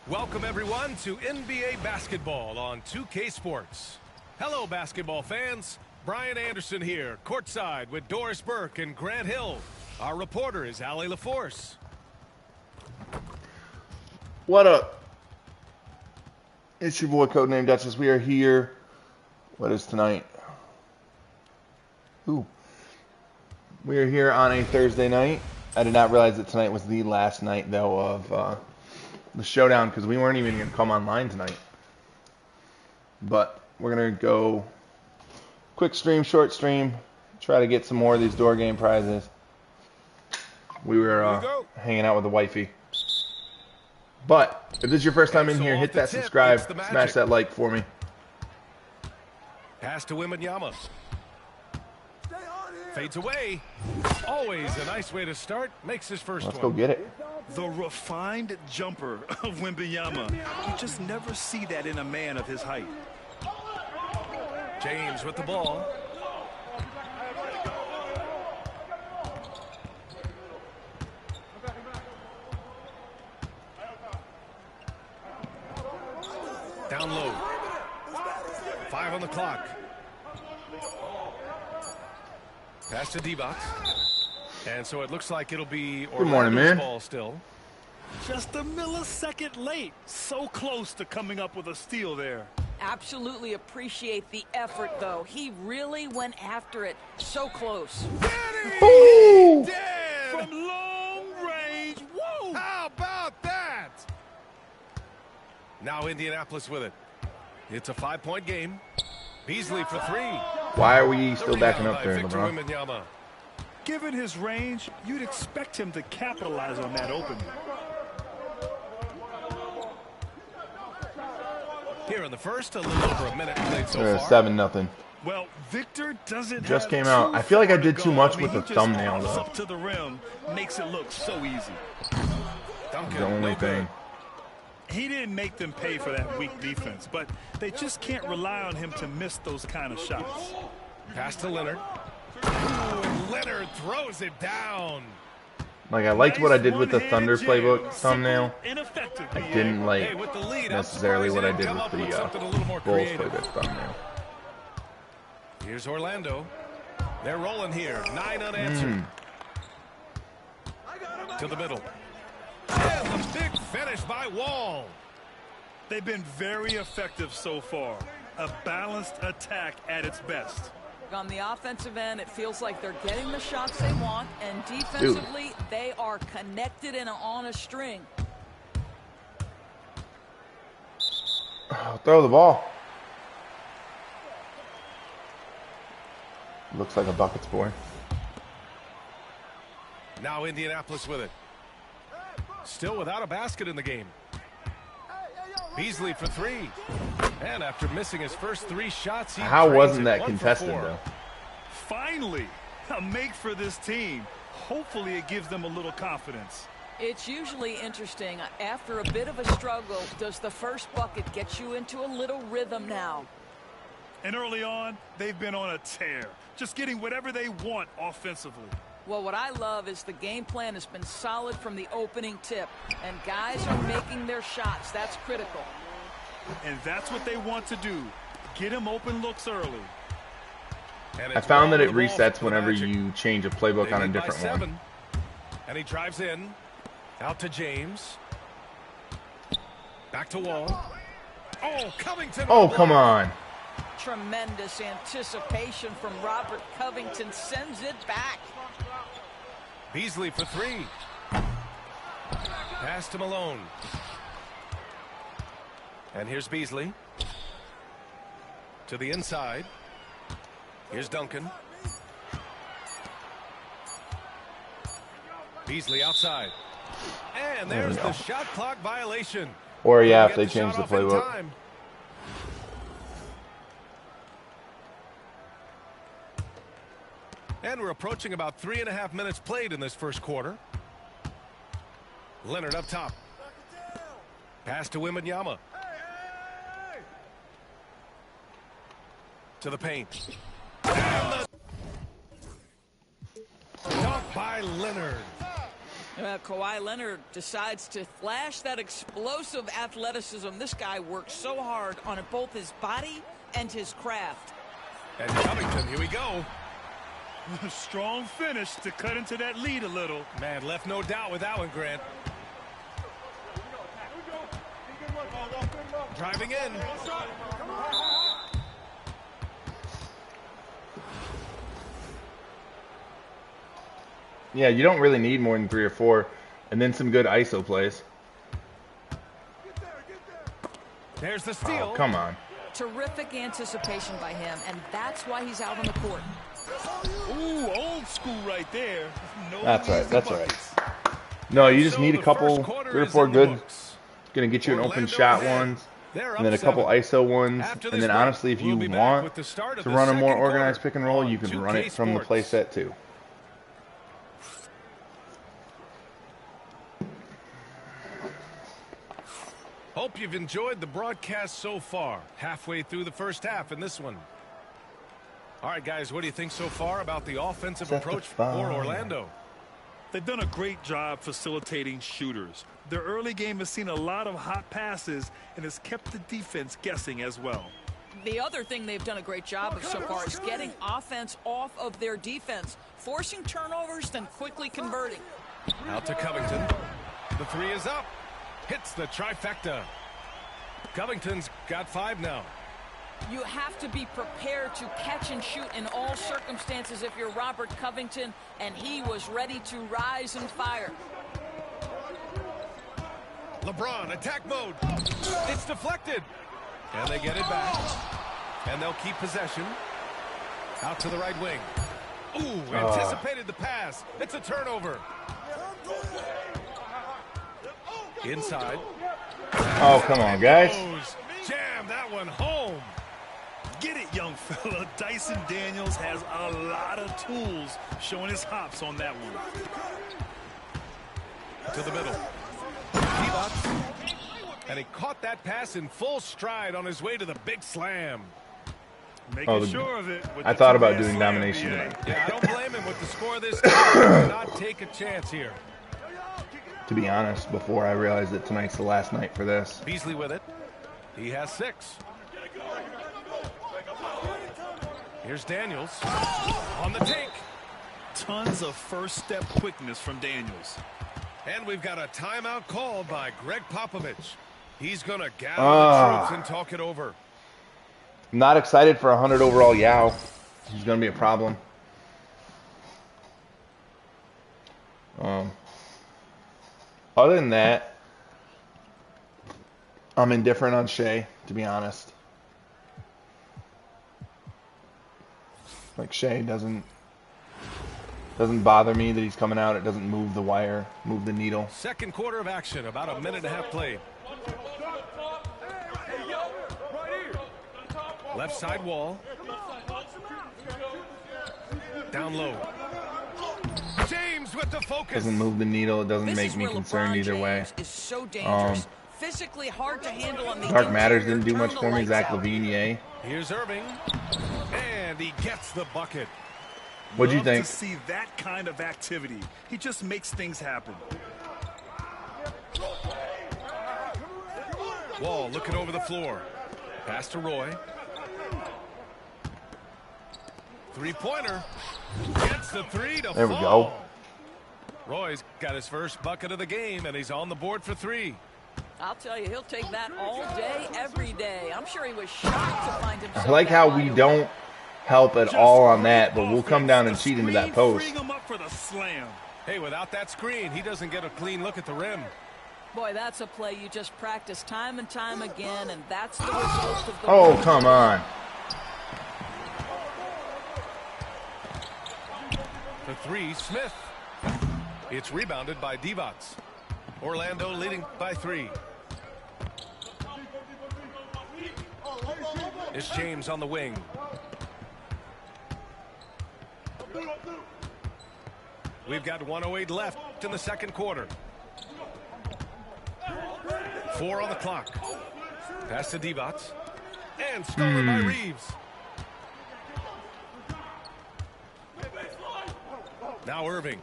Welcome everyone to NBA basketball on 2K Sports. Hello basketball fans. Brian Anderson here, courtside with Doris Burke and Grant Hill. Our reporter is Allie LaForce. What up? It's your boy Codename Duchess. We are here. What is tonight? Ooh. We are here on a Thursday night. I did not realize that tonight was the last night, though, of the showdown, because we weren't even going to come online tonight. But we're going to go quick stream, short stream, try to get some more of these door game prizes. We were hanging out with the wifey. But if this is your first time in here, hit that subscribe, smash that like for me. Pass to Wembanyama. Fades away. Always a nice way to start. Makes his first one. Let's go get it. The refined jumper of Wembanyama. You just never see that in a man of his height. James with the ball. Down low. 5 on the clock. Pass to D-Box. And so it looks like it'll be Orlando's ball still. Just a millisecond late. So close to coming up with a steal there. Absolutely appreciate the effort, though. He really went after it. So close. Ooh. From long range. Whoa! How about that? Now Indianapolis with it. It's a 5-point game. Beasley for 3. Why are we still backing up there, LeBron? Given his range, you'd expect him to capitalize on that opening. Here in the first, a little over a minute played so far. 7-0. Well, Victor doesn't just came out. I feel like I did too much with the thumbnail, though. Up to the rim makes it look so easy. Duncan, the only thing. He didn't make them pay for that weak defense, but they just can't rely on him to miss those kind of shots. Pass to Leonard. Ooh, Leonard throws it down. Like, I liked what I did with the Thunder playbook thumbnail. I didn't like necessarily what I did with the Bulls playbook thumbnail. Here's Orlando. They're rolling here. 9 unanswered. To the middle. And the big finish by Wall. They've been very effective so far. A balanced attack at its best. On the offensive end, it feels like they're getting the shots they want, and defensively, they are connected and on a string. Throw the ball. Looks like a bucket's boy. Now Indianapolis with it. Still without a basket in the game. Beasley for 3. And after missing his first 3 shots, how wasn't that contested, though? Finally, a make for this team. Hopefully it gives them a little confidence. It's usually interesting. After a bit of a struggle, does the first bucket get you into a little rhythm now? And early on, they've been on a tear. Just getting whatever they want offensively. Well, what I love is the game plan has been solid from the opening tip, and guys are making their shots. That's critical. And that's what they want to do. Get him open looks early. I found that it resets whenever you change a playbook on a different one. And he drives in. Out to James. Back to Wall. Oh, Covington. Oh, come on. Tremendous anticipation from Robert Covington. Sends it back. Beasley for 3. Pass to Malone. And here's Beasley. To the inside. Here's Duncan. Beasley outside. And there's the shot clock violation. Or, yeah, if they change the playbook. And we're approaching about 3.5 minutes played in this first quarter. Leonard up top. Pass to Wembanyama. To the paint. And the dunk by Leonard. Kawhi Leonard decides to flash that explosive athleticism. This guy works so hard on both his body and his craft. And Covington, here we go. Strong finish to cut into that lead a little. Man, left no doubt with that one, Grant. Driving in. Yeah, you don't really need more than 3 or 4, and then some good ISO plays. There's the steal. Oh, come on. Terrific anticipation by him, and that's why he's out on the court. Ooh, old school right there. No That's right. easy That's buckets. right. No, you just So need a the couple, first quarter 3 or is 4 in the good. books. Going to get you an open Orlando shot ahead. ones, They're and then a up couple 7. ISO ones, After and this then break, honestly, if we'll you be back want with the start of to the run a more second quarter organized pick and roll, on you can 2K run it from the play Sports. set too. Hope you've enjoyed the broadcast so far. Halfway through the first half in this one. All right, guys, what do you think so far about the offensive Set the approach fire. for Orlando? They've done a great job facilitating shooters. Their early game has seen a lot of hot passes and has kept the defense guessing as well. The other thing they've done a great job of so far is getting offense off of their defense, forcing turnovers, then quickly converting. Out to Covington. The 3 is up. Hits the trifecta. Covington's got 5 now. You have to be prepared to catch and shoot in all circumstances if you're Robert Covington, and he was ready to rise and fire. LeBron, attack mode. It's deflected. And they get it back. And they'll keep possession. Out to the right wing. Ooh, anticipated the pass. It's a turnover. Inside. Oh, come on, guys. Jam that one home. Get it, young fella. Dyson Daniels has a lot of tools, showing his hops on that one. To the middle. Divac. And he caught that pass in full stride on his way to the big slam. Making sure of it. I thought about doing domination tonight. Yeah, I don't blame him with the score of this game. He did not take a chance here. To be honest, before I realized that tonight's the last night for this. Beasley with it. He has 6. Here's Daniels on the take. Tons of first step quickness from Daniels. And we've got a timeout called by Greg Popovich. He's going to gather the troops and talk it over. Not excited for 100 overall Yao. He's going to be a problem. Other than that, I'm indifferent on Shea, to be honest. Like, Shea doesn't bother me that he's coming out. It doesn't move the wire, move the needle. Second quarter of action, about a minute and a half played. Left side wall. Down low. James with the focus. Doesn't move the needle. It doesn't This make is me where concerned LeBron either way. James is so dangerous. Physically hard to handle on the Dark Matters interior, didn't do turn much the for me. lights Zach out. LaVine, yay. Here's Irving. And he gets the bucket. What'd you Love think? to see that kind of activity. He just makes things happen. Wall looking over the floor. Pass to Roy. Three-pointer. Gets the 3 to There we fall. go. Roy's got his first bucket of the game, and he's on the board for 3. I'll tell you, he'll take that all day, every day. I'm sure he was shocked to find himself. I like that how wide we open. don't help at Just all on great that, but we'll come offense. down and The cheat into that screen post. freeing him up for the slam. Hey, without that screen, he doesn't get a clean look at the rim. Boy, that's a play you just practice time and time again, and that's the result of the Oh, win. come on. For 3, Smith. It's rebounded by Divac. Orlando leading by 3. It's James on the wing. We've got 1:08 left in the second quarter. 4 on the clock. Pass to Divac. And stolen by Reeves. Now Irving.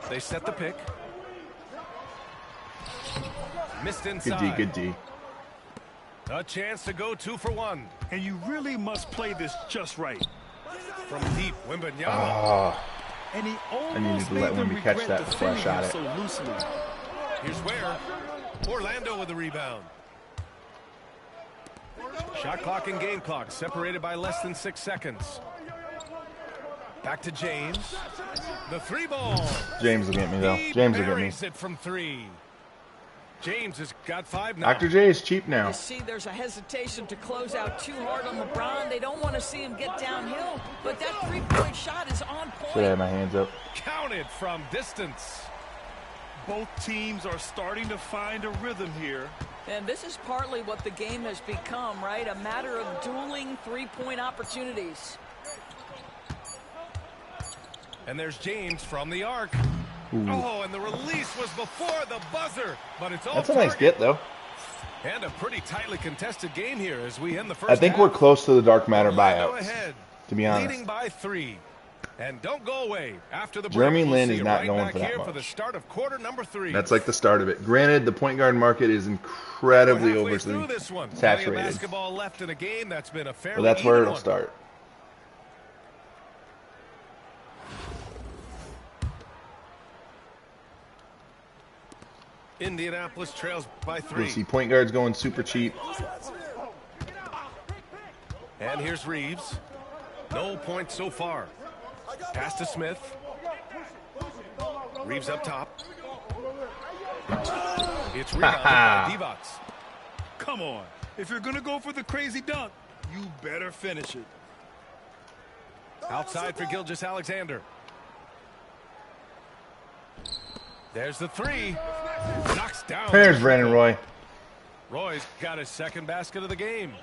They set the pick. Missed Good inside. D, good D. A chance to go 2 for 1. And you really must play this just right. From deep, Wembanyama. Oh, And he needed almost to made let them Wemby catch regret that before I defending shot him it. so loosely. Here's where Orlando with the rebound. Shot clock and game clock separated by less than 6 seconds. Back to James. The 3 ball. James will get me, though. He James will get me. buries it from 3. James has got 5 now. Dr. J is cheap now. You see there's a hesitation to close out too hard on LeBron. They don't want to see him get downhill, but that three-point shot is on point. Should have had my hands up. Counted from distance. Both teams are starting to find a rhythm here. And this is partly what the game has become, right? A matter of dueling three-point opportunities. And there's James from the arc. Ooh. Oh, and the release was before the buzzer, but it's all That's a nice get, though. And a pretty tightly contested game here as we end the first I think half. we're close to the dark matter Orlando buyouts, ahead, to be honest. leading by 3. And don't go away. After the break, Jeremy we'll Lin see is you not right going back for that here much. for the start of quarter number 3. That's like the start of it. Granted, the point guard market is incredibly We're halfway through this one. Plenty of saturated. basketball left in a game that's been a fairly But that's where even it'll one. start. Indianapolis trails by We 3. see point guards going super cheap. And here's Reeves. No points so far. Pass to Smith. Reeves up top. It's rebounded by Divac. Come on. If you're going to go for the crazy dunk, you better finish it. Outside for Gilgeous-Alexander. There's the 3. Knocks down. There's Brandon Roy. Roy's got his second basket of the game.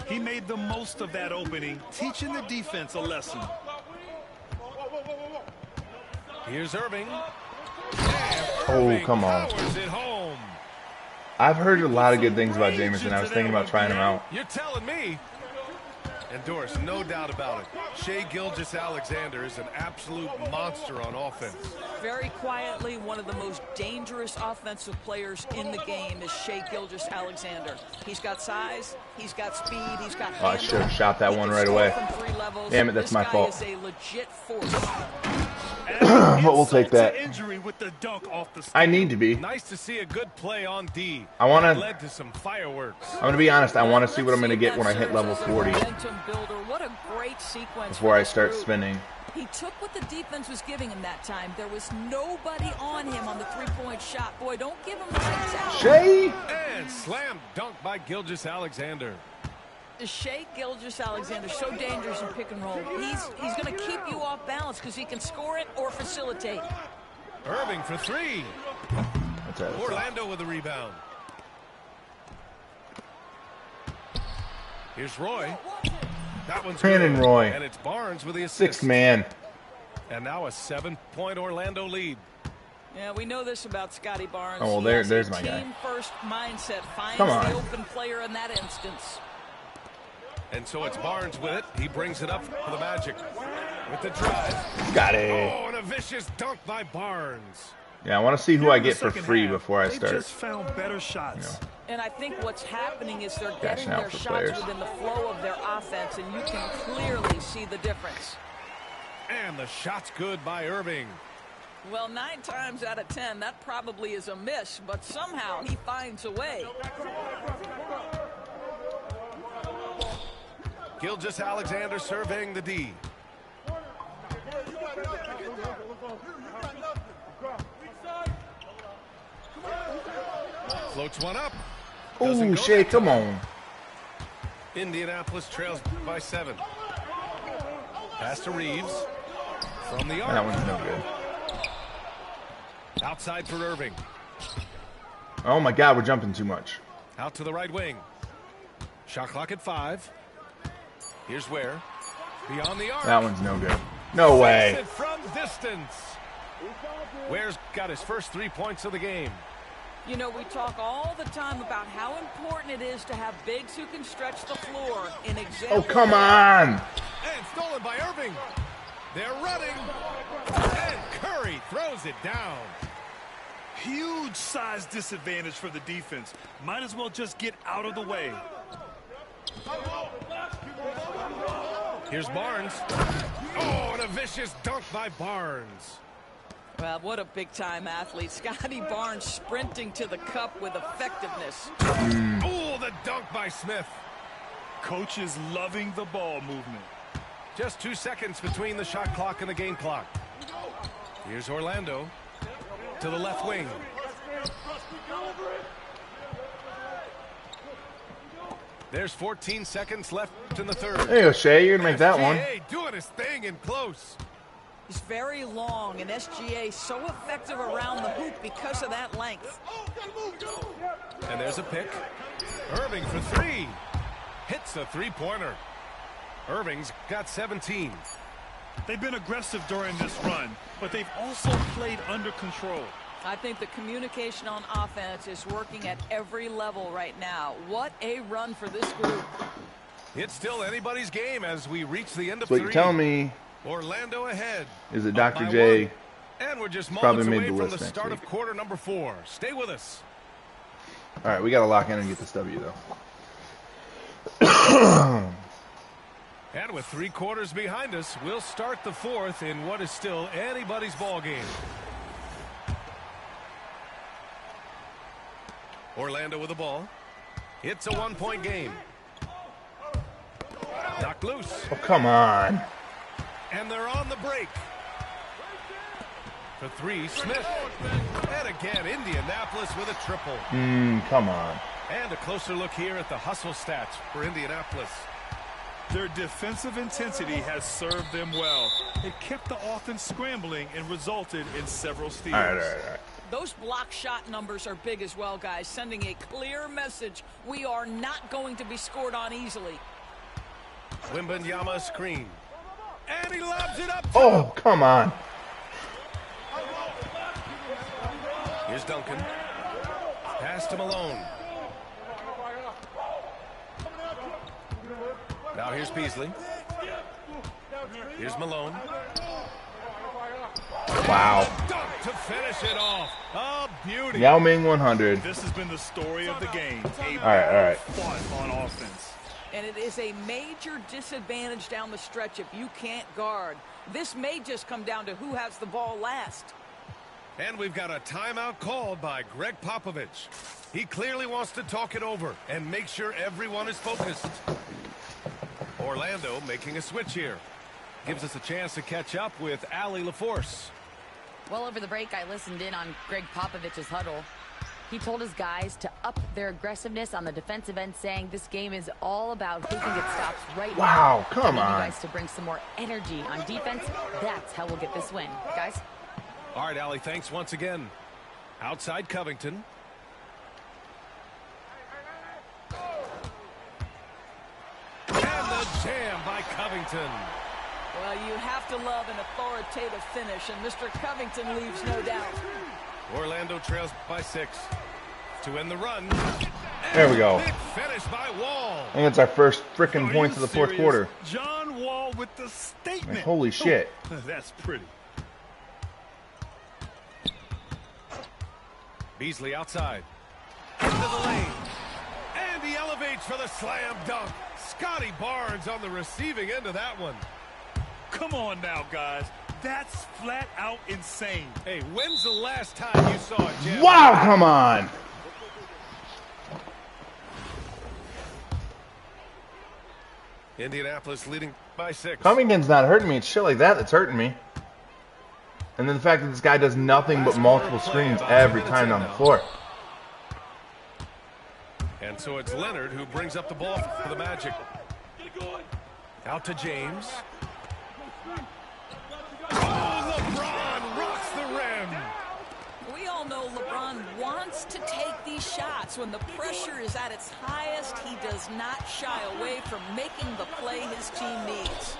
He made the most of that opening, teaching the defense a lesson. Here's Irving. Oh, come on. Powers it home. I've heard a lot of good things about Jameson. I was thinking about trying him out. You're telling me. And Doris, no doubt about it. Shai Gilgeous-Alexander is an absolute monster on offense. Very quietly, one of the most dangerous offensive players in the game is Shai Gilgeous-Alexander. He's got size, he's got speed, he's got Oh, I should have shot that one right away. Damn it, that's my fault. This guy is a legit force. But we'll take that. Injury with the dunk off the I need to be. Nice to see a good play on D. I wanna- That led to some fireworks. I'm going to be honest. I want to see what I'm going to get when I hit level 40 What a great sequence before for I this start group. spinning. He took what the defense was giving him that time. There was nobody on him on the three-point shot. Boy, don't give him lights out. Shai! And slam dunk by Gilgeous-Alexander. Shai Gilgeous-Alexander, so dangerous in pick and roll. He's going to keep you off balance because he can score it or facilitate. Irving for 3. That's right. Orlando with the rebound. Here's Roy. That one's Brandon good. Roy. And it's Barnes with the assist. Sixth man. And now a 7-point Orlando lead. Yeah, we know this about Scotty Barnes. Oh, well, He has there's a my guy. team-first mindset. Finds Come on. the open player in that instance. And so it's Barnes with it. He brings it up for the Magic. With the drive. Got it. Oh, and a vicious dunk by Barnes. Yeah, I want to see who Here I in the get for second free half, before I they start. just found better shots. And I think what's happening is they're Cashing getting out their for shots players. within the flow of their offense, and you can clearly see the difference. And the shot's good by Irving. Well, 9 times out of 10, that probably is a miss, but somehow he finds a way. Gilgeous-Alexander surveying the D. Floats one up. Doesn't Ooh, go Shai, that come time. on. Indianapolis trails by 7. Pass to Reeves. From the arc. That one's no good. Outside for Irving. Oh my God, we're jumping too much. Out to the right wing. Shot clock at 5. Here's Ware. Beyond the arc. That one's no good. No way. Takes it from distance. Ware's got his first 3 points of the game. You know, we talk all the time about how important it is to have bigs who can stretch the floor. In example, Oh, come on. And stolen by Irving. They're running. And Curry throws it down. Huge size disadvantage for the defense. Might as well just get out of the way. Here's Barnes. Oh, and a vicious dunk by Barnes. Well, what a big-time athlete. Scotty Barnes sprinting to the cup with effectiveness. Oh, the dunk by Smith. Coach is loving the ball movement. Just 2 seconds between the shot clock and the game clock. Here's Orlando to the left wing. There's 14 seconds left in the third. There you go, Shea. You're going to make that one. SGA doing his thing in close. He's very long, and SGA so effective around the hoop because of that length. And there's a pick. Irving for three. Hits the three-pointer. Irving's got 17. They've been aggressive during this run, but they've also played under control. I think the communication on offense is working at every level right now. What a run for this group. It's still anybody's game as we reach the end of So three. you're telling me Orlando ahead. is that Up Dr. by J one. And we're just probably moments made away the from list the next start week. of quarter number 4. Stay with us. All right, we got to lock in and get this W, though. And with 3 quarters behind us, we'll start the 4th in what is still anybody's ball game. Orlando with the ball. It's a 1-point game. Knocked loose. Oh, come on. And they're on the break. For 3, Smith. And again, Indianapolis with a triple. Come on. And a closer look here at the hustle stats for Indianapolis. Their defensive intensity has served them well. It kept the offense scrambling and resulted in several steals. All right. Those block shot numbers are big as well, guys, sending a clear message. We are not going to be scored on easily. Wembanyama screen. And he lobs it up. Oh, come on. Here's Duncan. Pass to Malone. Now here's Beasley. Here's Malone. Wow. Dunk to finish it off. A beauty. Yao Ming 100. This has been the story of the game. A All right. fought on offense. And it is a major disadvantage down the stretch if you can't guard. This may just come down to who has the ball last. And we've got a timeout called by Greg Popovich. He clearly wants to talk it over and make sure everyone is focused. Orlando making a switch here. Gives us a chance to catch up with Allie LaForce. Well, over the break, I listened in on Greg Popovich's huddle. He told his guys to up their aggressiveness on the defensive end, saying this game is all about who can get stops right now. Wow, come I need on. you guys to bring some more energy on defense. That's how we'll get this win. Guys? All right, Allie, thanks once again. Outside Covington. And the jam by Covington. Well, you have to love an authoritative finish, and Mr. Covington leaves no doubt. Orlando trails by 6 to end the run. There we go. Big finish by Wall. I think it's our first frickin' Are points you of the fourth serious? quarter. John Wall with the statement. Like, holy shit. Oh, that's pretty. Beasley outside. Into the lane. And he elevates for the slam dunk. Scotty Barnes on the receiving end of that one. Come on now, guys. That's flat out insane. Hey, when's the last time you saw a jam? Wow, come on. Indianapolis leading by 6. Covington's not hurting me. It's shit like that that's hurting me. And then the fact that this guy does nothing but multiple screens every time down the floor. And so it's Leonard who brings up the ball for the Magic. Out to James. Oh, LeBron rocks the rim. We all know LeBron wants to take these shots. When the pressure is at its highest, he does not shy away from making the play his team needs.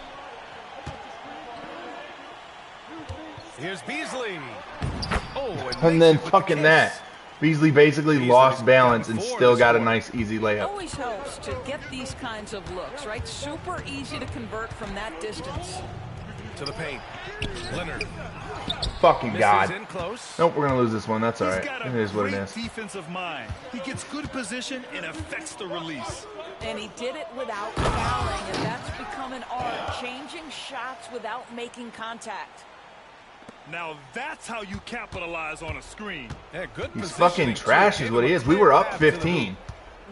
Here's Beasley. Oh, And then fucking that. Beasley basically lost balance and still got a nice easy layup. Always helps to get these kinds of looks, right? Super easy to convert from that distance. To the paint. Leonard. Fucking Misses God. in close. Nope, we're going to lose this one. That's all He's right. got It a is what it great is. defensive mind. He gets good position and affects the release. And he did it without fouling, and that's become an art, changing shots without making contact. Now that's how you capitalize on a screen. Yeah, good He's positioning, fucking too. trash is Gave what him he a is. We clear were up path to the hoop. 15.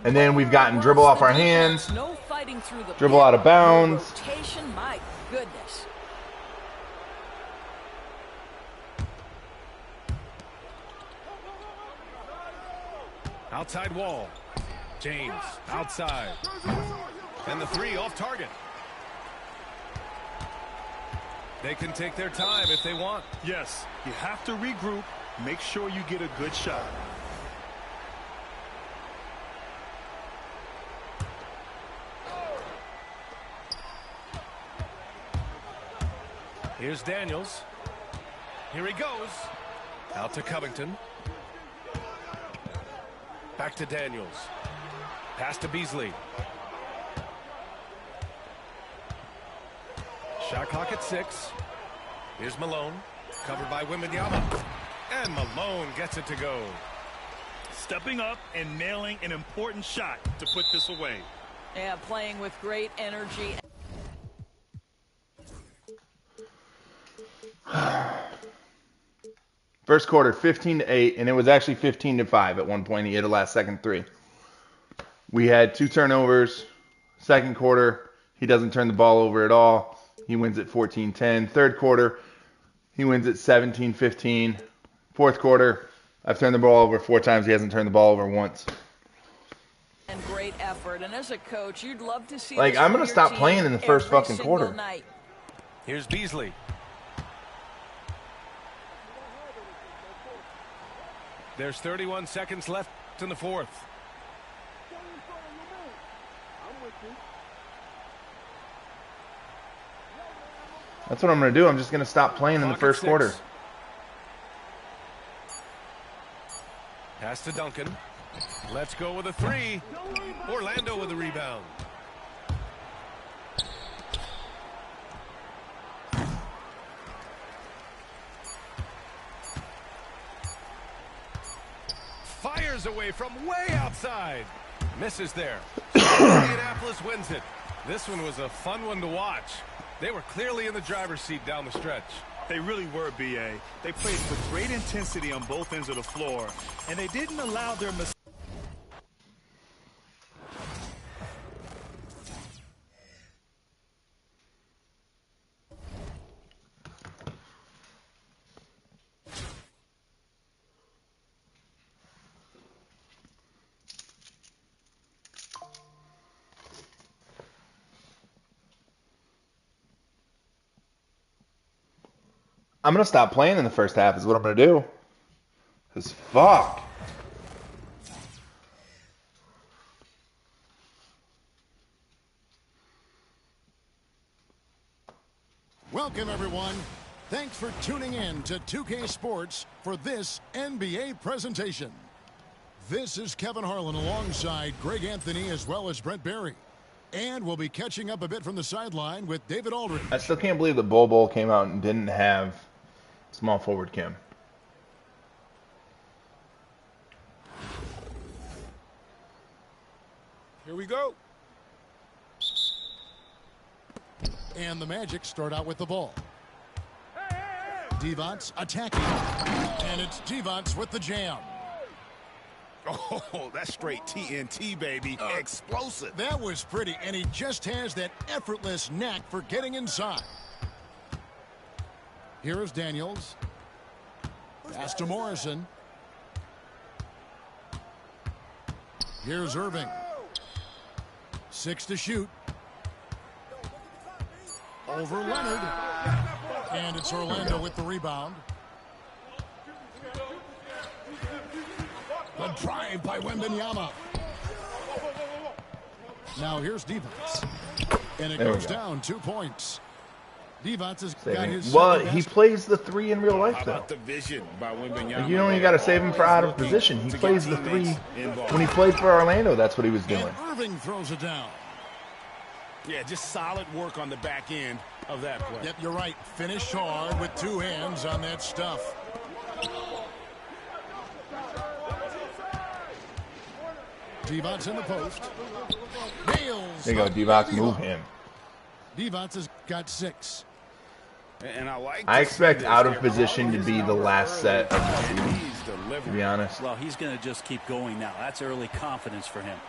And then we've gotten dribble off our hands. No fighting through the Dribble pit. out of bounds. No rotation, my goodness. Outside wall. James outside. And the three off target. They can take their time if they want. Yes, you have to regroup. Make sure you get a good shot. Here's Daniels. Here he goes. Out to Covington. Back to Daniels. Pass to Beasley. Shot clock at 6. Here's Malone. Covered by Wembanyama. And Malone gets it to go. Stepping up and nailing an important shot to put this away. Yeah, playing with great energy. First quarter, 15-8, and it was actually 15-5 at one point. He hit a last-second three. We had 2 turnovers. Second quarter, he doesn't turn the ball over at all. He wins at 14-10. Third quarter, he wins at 17-15. Fourth quarter, I've turned the ball over 4 times. He hasn't turned the ball over once. And great effort. And as a coach, you'd love to see Like, this I'm from gonna your stop team playing in the first every fucking single quarter. night. Here's Beasley. There's 31 seconds left in the fourth. That's what I'm going to do. I'm just going to stop playing in the Clock at first 6. quarter. Pass to Duncan. Let's go with a 3. Orlando with a rebound. Fires away from way outside. Misses there. Indianapolis wins it. This one was a fun one to watch. They were clearly in the driver's seat down the stretch. They really were, B.A. They played with great intensity on both ends of the floor, and they didn't allow their mistakes. I'm going to stop playing in the first half is what I'm going to do. Because fuck. Welcome, everyone. Thanks for tuning in to 2K Sports for this NBA presentation. This is Kevin Harlan alongside Greg Anthony as well as Brent Barry. And we'll be catching up a bit from the sideline with David Aldridge. I still can't believe that Bol Bol came out and didn't have small forward Kim. Here we go. And the Magic start out with the ball. Devonts attacking. And it's Devonts with the jam. Oh, that's straight TNT, baby. Explosive. That was pretty, and he just has that effortless knack for getting inside. Here is Daniels. Pass to Morrison. Here's Irving. 6 to shoot. Over Leonard. And it's Orlando with the rebound. The drive by Wembanyama. Now here's Devonts. And it There we goes go. down 2 points. Devonts has got Saving. his Well, second he basket. plays the 3 in real life, How though. about the vision by Wembanyama? You know, you got to save him for out of position. He plays the 3 when he played for Orlando. That's what he was doing. And Irving throws it down. Yeah, just solid work on the back end. of that play. Yep, you're right. Finish hard with two hands on that stuff. Divac in the post. Nails. There you go, Divac. Move him. Divac has got 6. And I expect out of position to be the last set of the season, to be honest. Well, he's going to just keep going now. That's early confidence for him.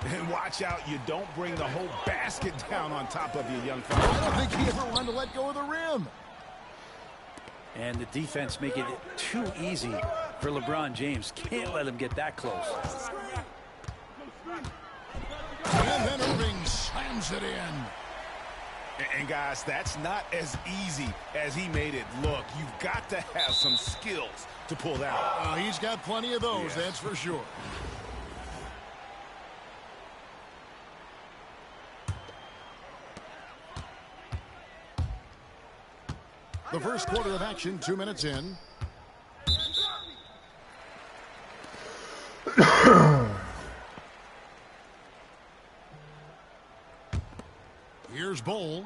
And watch out, you don't bring the whole basket down on top of you, young fella. I don't think he ever wanted to let go of the rim. And the defense making it too easy for LeBron James. Can't let him get that close. And then Irving slams it in. And guys, that's not as easy as he made it look. You've got to have some skills to pull that off. He's got plenty of those, that's for sure. The first quarter of action, 2 minutes in. Here's Bol.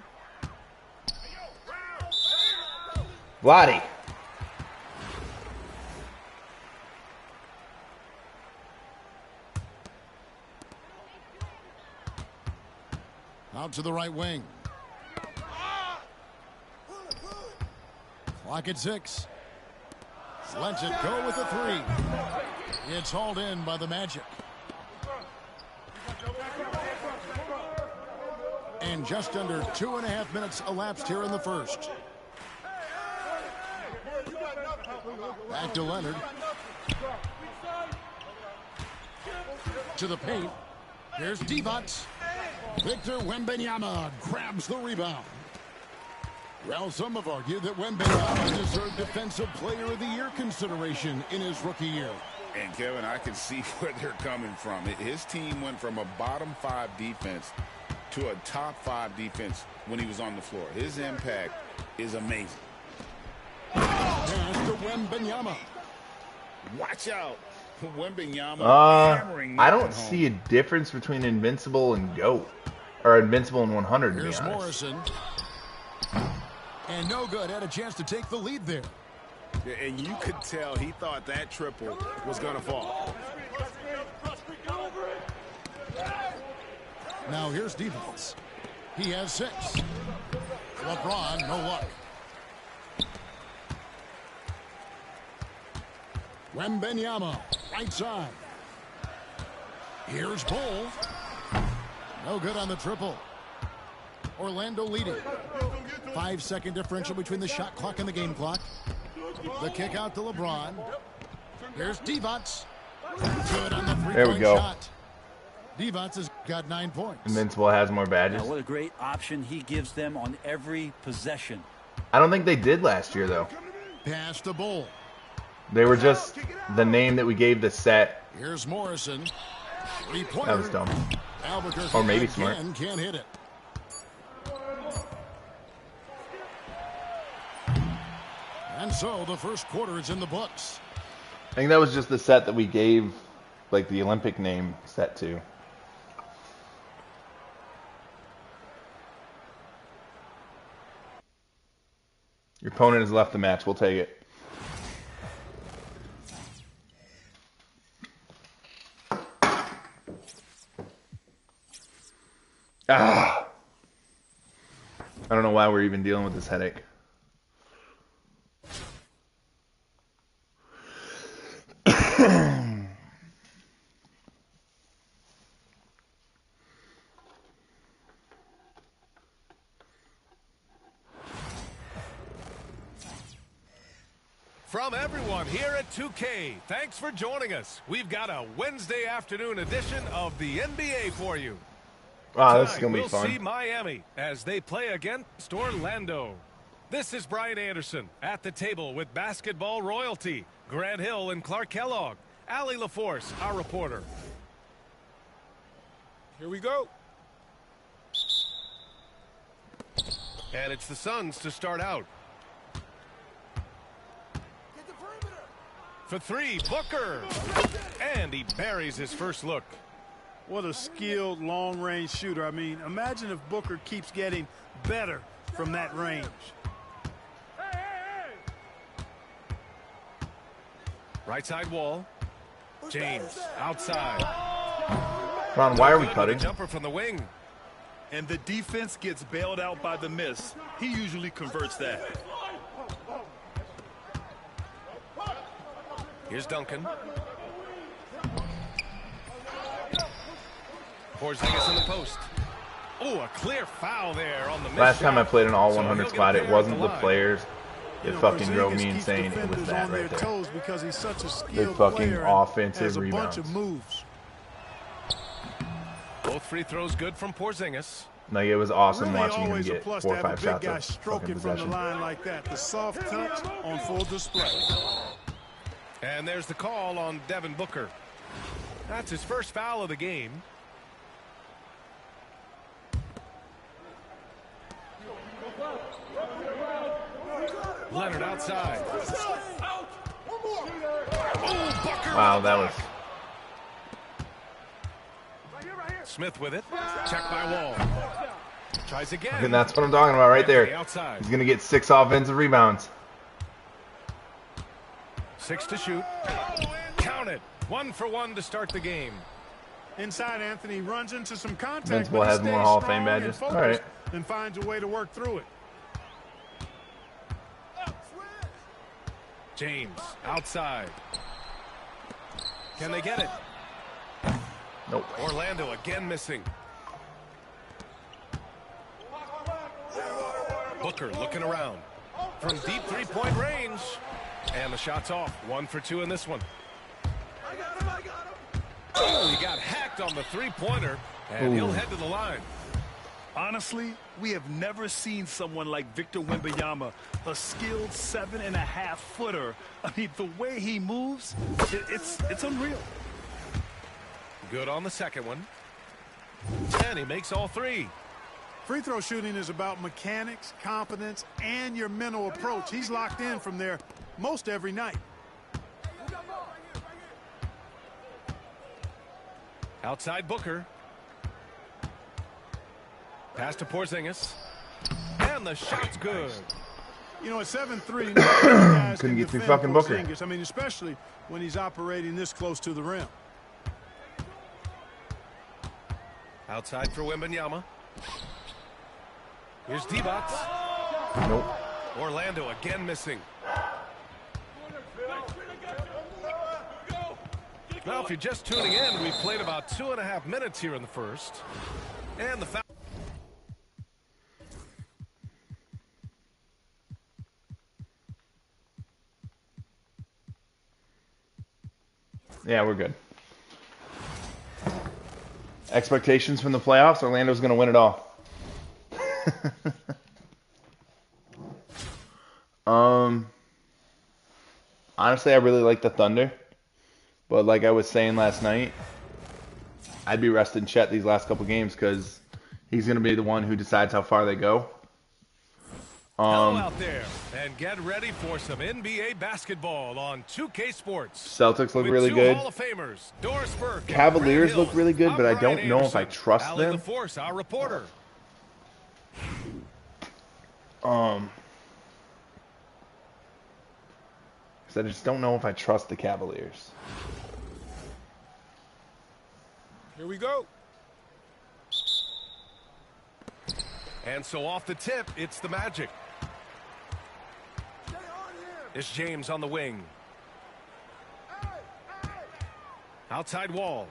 Vlade. Out to the right wing. Clock at 6. Lets it go with a 3. It's hauled in by the Magic. And just under 2.5 minutes elapsed here in the first. Back to Leonard. To the paint. Here's Divac. Victor Wembanyama grabs the rebound. Well, some have argued that Wembanyama deserved Defensive Player of the Year consideration in his rookie year. And Kevin, I can see where they're coming from. His team went from a bottom 5 defense to a top 5 defense when he was on the floor. His impact is amazing. Pass to Wembanyama. Watch out. Wembanyama hammering I don't that home. see a difference between Invincible and GOAT. Or Invincible and 100, to be Here's honest. Morrison. And no good. Had a chance to take the lead there. And you could tell he thought that triple was going to fall. Now here's defense. He has 6. LeBron, no luck. Wembanyama, right side. Here's Bol. No good on the triple. Orlando leading. 5-second differential between the shot clock and the game clock. The kick out to LeBron. Here's Divac. Good on the There we three-point go. shot. Divac has got 9 points. Invincible has more badges. Now, what a great option he gives them on every possession. I don't think they did last year, though. Pass to Bol. They were just the name that we gave the set. Here's Morrison. Three-pointer. That was dumb. Albuquerque Or maybe again smart. Can't hit it. And so the first quarter is in the books. I think that was just the set that we gave, like, the Olympic name set to. Your opponent has left the match. We'll take it. Ah. I don't know why we're even dealing with this headache. From everyone here at 2K, thanks for joining us. We've got a Wednesday afternoon edition of the NBA for you. Wow, this is Tonight, going to be we'll fun. see Miami as they play against Orlando. This is Brian Anderson at the table with basketball royalty, Grant Hill and Clark Kellogg, Allie LaForce, our reporter. Here we go. And it's the Suns to start out. For 3, Booker. And he buries his first look. What a skilled long-range shooter. I mean, imagine if Booker keeps getting better from that range. Right side wall. James outside. Ron, why are we Good with a cutting? Jumper from the wing. And the defense gets bailed out by the miss. He usually converts that. Here's Duncan. Porzingis in the post. Oh, a clear foul there on the miss Last time I shot. played an all So 100 he'll get squad, a it pair wasn't at the line. players. You It know, fucking drove Porzingis me keeps insane. It was defenders that on their right there. toes because he's such a skilled fucking player and offensive has a rebounds. bunch of moves. Both free throws good from Porzingis. Like, it was awesome Really watching him always a get plus 4 to or have a 5 big shots guy of stroking fucking from the possession. line like that. The soft touch on full display. And there's the call on Devin Booker. That's his first foul of the game. Leonard outside. Oh, Booker. Wow, that was... Smith with it. Check by Wall. Tries again. And that's what I'm talking about right Anthony there. outside. He's going to get 6 offensive rebounds. 6 to shoot. Count it. 1 for 1 to start the game. Inside, Anthony runs into some contact, Invincible but he has more stays Hall of Fame strong and badges. focused All right. and finds a way to work through it. James outside. Can they get it? Nope. Orlando again missing. Booker looking around. From deep three-point range. And the shot's off. 1 for 2 in this one. Oh, he got hacked on the three-pointer. And he'll head to the line. Honestly, we have never seen someone like Victor Wembanyama, a skilled 7.5-footer. I mean, the way he moves, it's unreal. Good on the second one. And he makes all 3. Free throw shooting is about mechanics, confidence, and your mental approach. He's locked in from there most every night. Outside Booker. Pass to Porzingis. And the shot's good. You know, at 7'3", not many guys Couldn't can get through defend fucking Booker. Porzingis. I mean, especially when he's operating this close to the rim. Outside for Wembanyama. Here's D-Box. Nope. Orlando again missing. Now, if you're just tuning in, we've played about 2.5 minutes here in the first. And the foul. Yeah, we're good. Expectations from the playoffs, Orlando's going to win it all. Honestly, I really like the Thunder. But like I was saying last night, I'd be resting Chet these last couple games because he's going to be the one who decides how far they go. Hello out there, and get ready for some NBA basketball on 2K Sports. Celtics look With really 2 good. Hall of Famers, Doris Burke and Cavaliers Grant look Hill. really good, I'm but I Brian don't know if I Anderson. trust Allie them. LaForce, our reporter. Because I just don't know if I trust the Cavaliers. Here we go. And so off the tip, it's the Magic. It's James on the wing. Outside Wall.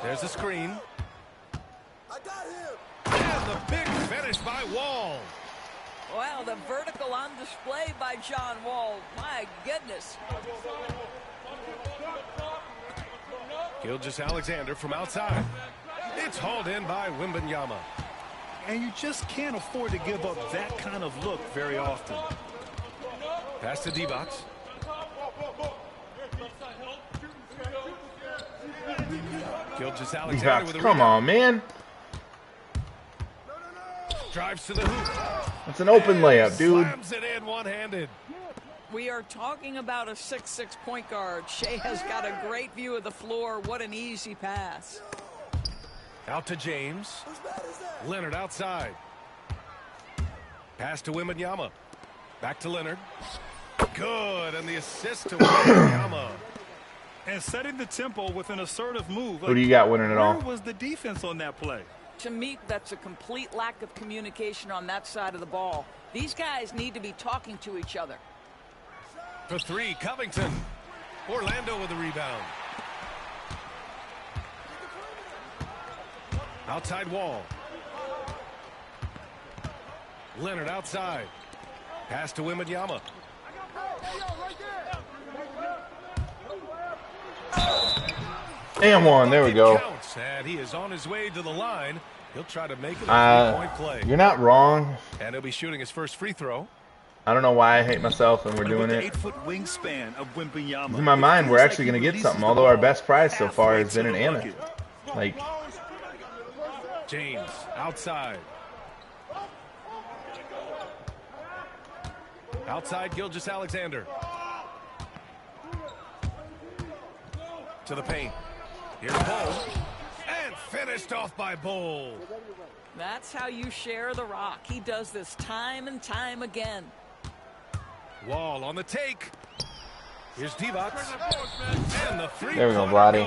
There's a screen. And the big finish by Wall. Wow, the vertical on display by John Wall. My goodness. Gilgeous-Alexander from outside. It's hauled in by Wembanyama. And you just can't afford to give up that kind of look very often. Pass to D-Box. Gilgeous-Alexander with a Come rebound. on, man. Drives to the hoop. That's an open layup, dude. Slams it in one-handed. We are talking about a 6'6" point guard. Shea has got a great view of the floor. What an easy pass. Out to James. Leonard outside. Pass to Wembanyama. Back to Leonard. Good, and the assist to Wembanyama. And setting the tempo with an assertive move. Who do you got winning it all? Where was the defense on that play? To me, that's a complete lack of communication on that side of the ball. These guys need to be talking to each other. For three, Covington. Orlando with the rebound. Outside Wall. Leonard outside. Pass to Wembanyama. And one. There we go. Counts, and he is on his way to the line. He'll try to make it a three-point play. You're not wrong. And he'll be shooting his first free throw. I don't know why I hate myself when we're doing the it. 8-foot wingspan of Wembanyama. In my mind, we're actually going to get something, although our best prize so far has been an Amet. Like, James outside. Outside Gilgeous-Alexander. To the paint. Here's Bull. And finished off by Bull. That's how you share the rock. He does this time and time again. Wall on the take. Here's Divac. And the three there we go, Vladdy.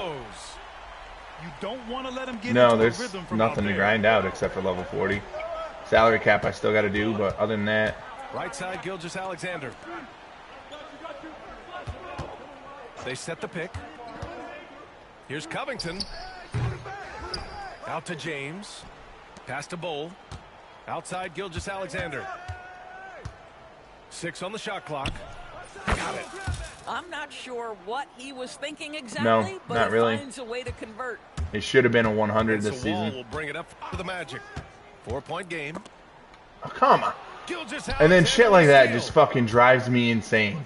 You don't want to let him get No, into there's a rhythm from nothing to grind out except for level 40. Salary cap I still got to do, but other than that. Right side, Gilgeous-Alexander. They set the pick. Here's Covington. Out to James. Pass to Bull. Outside Gilgeous-Alexander. 6 on the shot clock. Got it. I'm not sure what he was thinking exactly, No, but not he really. finds a way to convert. It should have been a 100 this Wall season. will bring it up to the Magic. 4-point game. Oh, come on. And then shit like that just fucking drives me insane.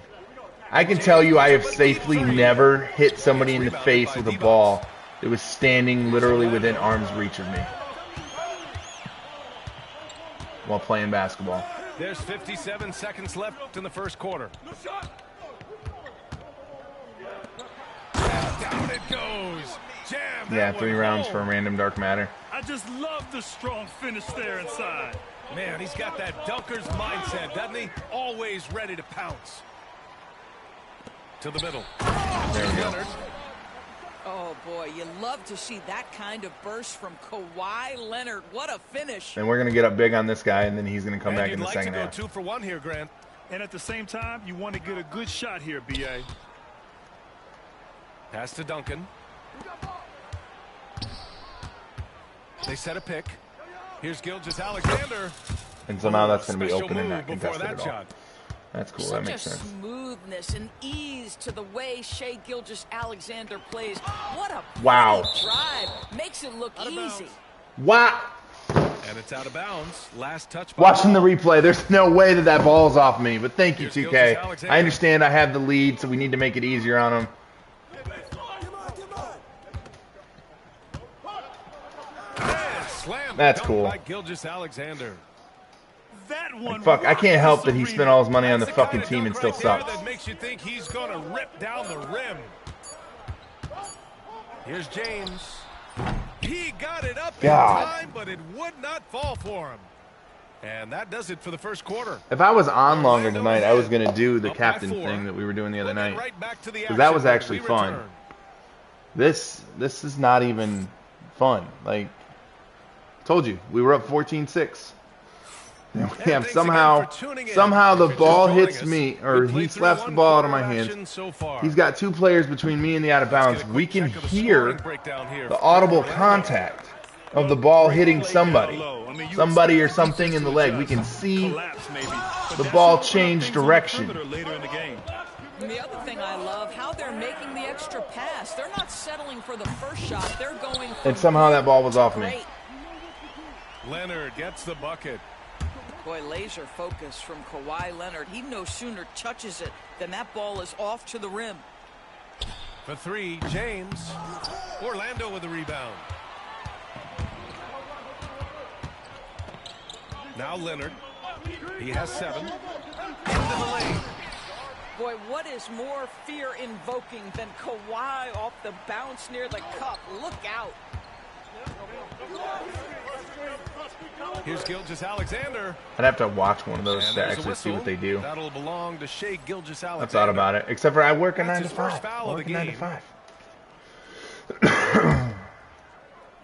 I can tell you I have safely never hit somebody in the face with a ball that was standing literally within arm's reach of me while playing basketball. There's 57 seconds left in the first quarter. And down it goes. Jam. Yeah, 3 rounds for a random dark matter. I just love the strong finish there inside. Man, he's got that dunker's mindset, doesn't he? Always ready to pounce. To the middle. There we go. Oh, boy, you love to see that kind of burst from Kawhi Leonard. What a finish. And we're going to get up big on this guy, and then he's going to come back in the like second to go half. 2 for 1 here, Grant. And at the same time, you want to get a good shot here, B.A. Pass to Duncan. They set a pick. Here's Gilgeous-Alexander. And somehow that's going to be Special open and move not before contested that at all. shot. That's cool. Such That makes a sense. smoothness and ease to the way Shai Gilgeous-Alexander plays. What a Wow. drive. Makes it look easy. Wow. And it's out of bounds. Last touch. by Watching the Ball. replay, there's no way that that ball's off me. But thank you, Here's 2K. Gilgeous-Alexander. I understand I have the lead, so we need to make it easier on him. And slam That's dunk cool. by Gilgeous-Alexander. That one. Fuck, I can't help that he rocks spent all his money on the That's fucking kind of team and dunk still right there sucks. That makes you think he's going to rip down the rim. Here's James. He got it up God. in time, but it would not fall for him. And that does it for the first quarter. If I was on longer tonight, I was going to do the Up by captain 4. thing that we were doing the other We'll get night. right back to the Because that was action when actually we fun. return. This is not even fun. Like, told you, we were up 14-6. And we have thanks somehow again for tuning in. the If you're ball just joining hits us, me, we or he played through slaps the one ball out of quarter my hands. action so far. He's got 2 players between me and the out of Let's bounds. get a We quick can check of the hear scoring breakdown here. the audible contact of the ball hitting somebody. Somebody or something in the leg. We can see the ball change direction. Later in the game. And the other thing I love, how they're making the extra pass. They're not settling for the first shot. They're going for And somehow that ball was off me. great. Leonard gets the bucket. Boy, laser focus from Kawhi Leonard. He no sooner touches it than that ball is off to the rim. For 3, James. Orlando with the rebound. Now Leonard. He has 7. Into the lane. Boy, what is more fear-invoking than Kawhi off the bounce near the cup? Look out. Here's Gilgeous-Alexander. I'd have to watch one of those And to there's a actually see whistle. what they do. That'll belong to Shea Gilgeous-Alexander. I thought about it. Except for I work a 9 That's to his first 5. foul I of work the a 9 to game. 5.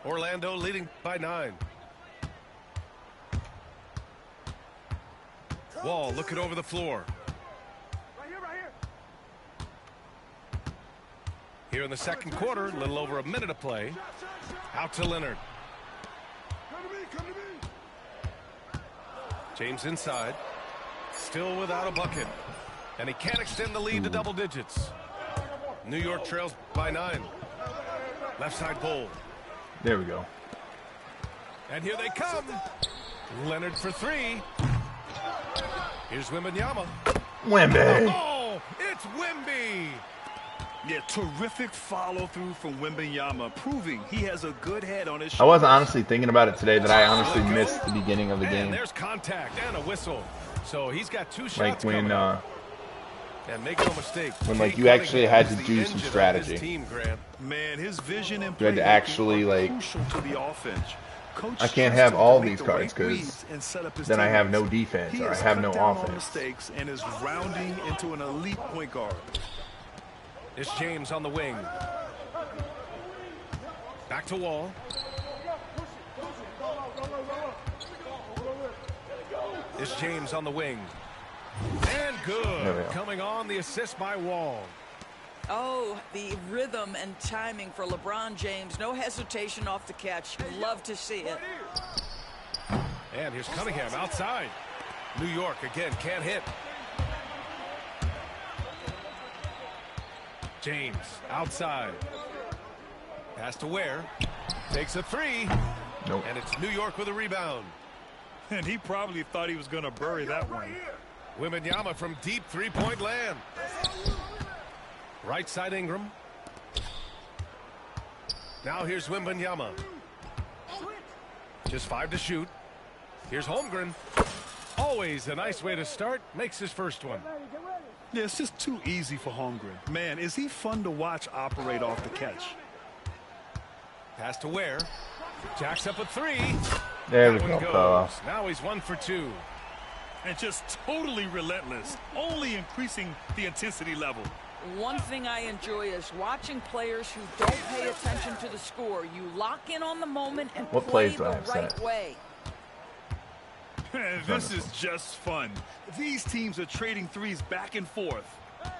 Orlando leading by 9. Wall looking over the floor. Here in the second quarter, a little over a minute of play. Out to Leonard. James inside. Still without a bucket. And he can't extend the lead to double digits. New York trails by 9. Left side bowl. There we go. And here they come. Leonard for 3. Here's Wembanyama. Wemby. Oh, it's Wemby. Yeah, terrific follow-through from Wembanyama, proving he has a good head on his I shoulders. was honestly thinking about it today that I honestly missed the beginning of the And game. there's contact and a whistle. So he's got 2 shots Like when coming up. And make no mistake, when, like, Jay you actually Cunningham had is to the do some engine of strategy. this team, Grant. Man, his vision and You had to playmaking actually, are like, crucial to the offense. Coach I can't trusts have him all to make these the cards right 'cause reads and set up his then I have no teammates. defense He or I has have cut no down on offense. mistakes and is rounding into an elite point guard. It's James on the wing. Back to Wall. It's James on the wing. And There we go. good. Coming on the assist by Wall. Oh, the rhythm and timing for LeBron James. No hesitation off the catch. You love to see it. And here's Cunningham outside. New York again can't hit. James outside. Pass to Ware. Takes a 3. Nope. And it's New York with a rebound. And he probably thought he was going to bury that one. Wembanyama from deep three-point land. Right side Ingram. Now here's Wembanyama. Just 5 to shoot. Here's Holmgren. Always a nice way to start. Makes his first one. Yeah, it's just too easy for Holmgren. Man, is he fun to watch operate off the catch. Pass to Ware. Jacks up a 3. There we That go, one goes. fella. Now he's 1 for 2. And just totally relentless, only increasing the intensity level. One thing I enjoy is watching players who don't pay attention to the score. You lock in on the moment and What play plays do the I have right set? way. This is just fun. These teams are trading threes back and forth.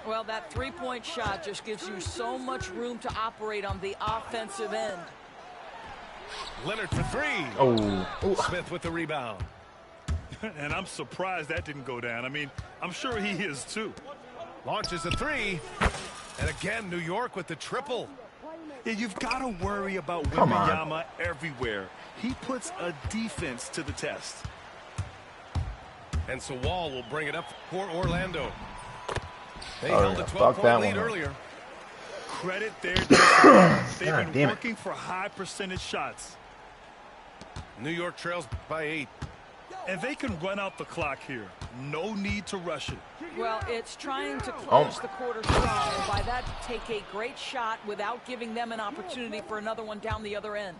Well, that three-point shot just gives you so much room to operate on the offensive end. Leonard for 3. Oh. Smith with the rebound. And I'm surprised that didn't go down. I mean, I'm sure he is too. Launches a 3. And again, New York with the triple. Yeah, you've got to worry about Come on. Wembanyama everywhere. He puts a defense to the test. And so Wall will bring it up for Orlando. They Oh, held yeah. a Fuck 12-point that lead one up. earlier. Credit their discipline. They've God been damn it. working for high percentage shots. New York trails by 8. And they can run out the clock here. No need to rush it. Well, it's trying to Oh. close the quarter strong, and by that, take a great shot without giving them an opportunity for another one down the other end.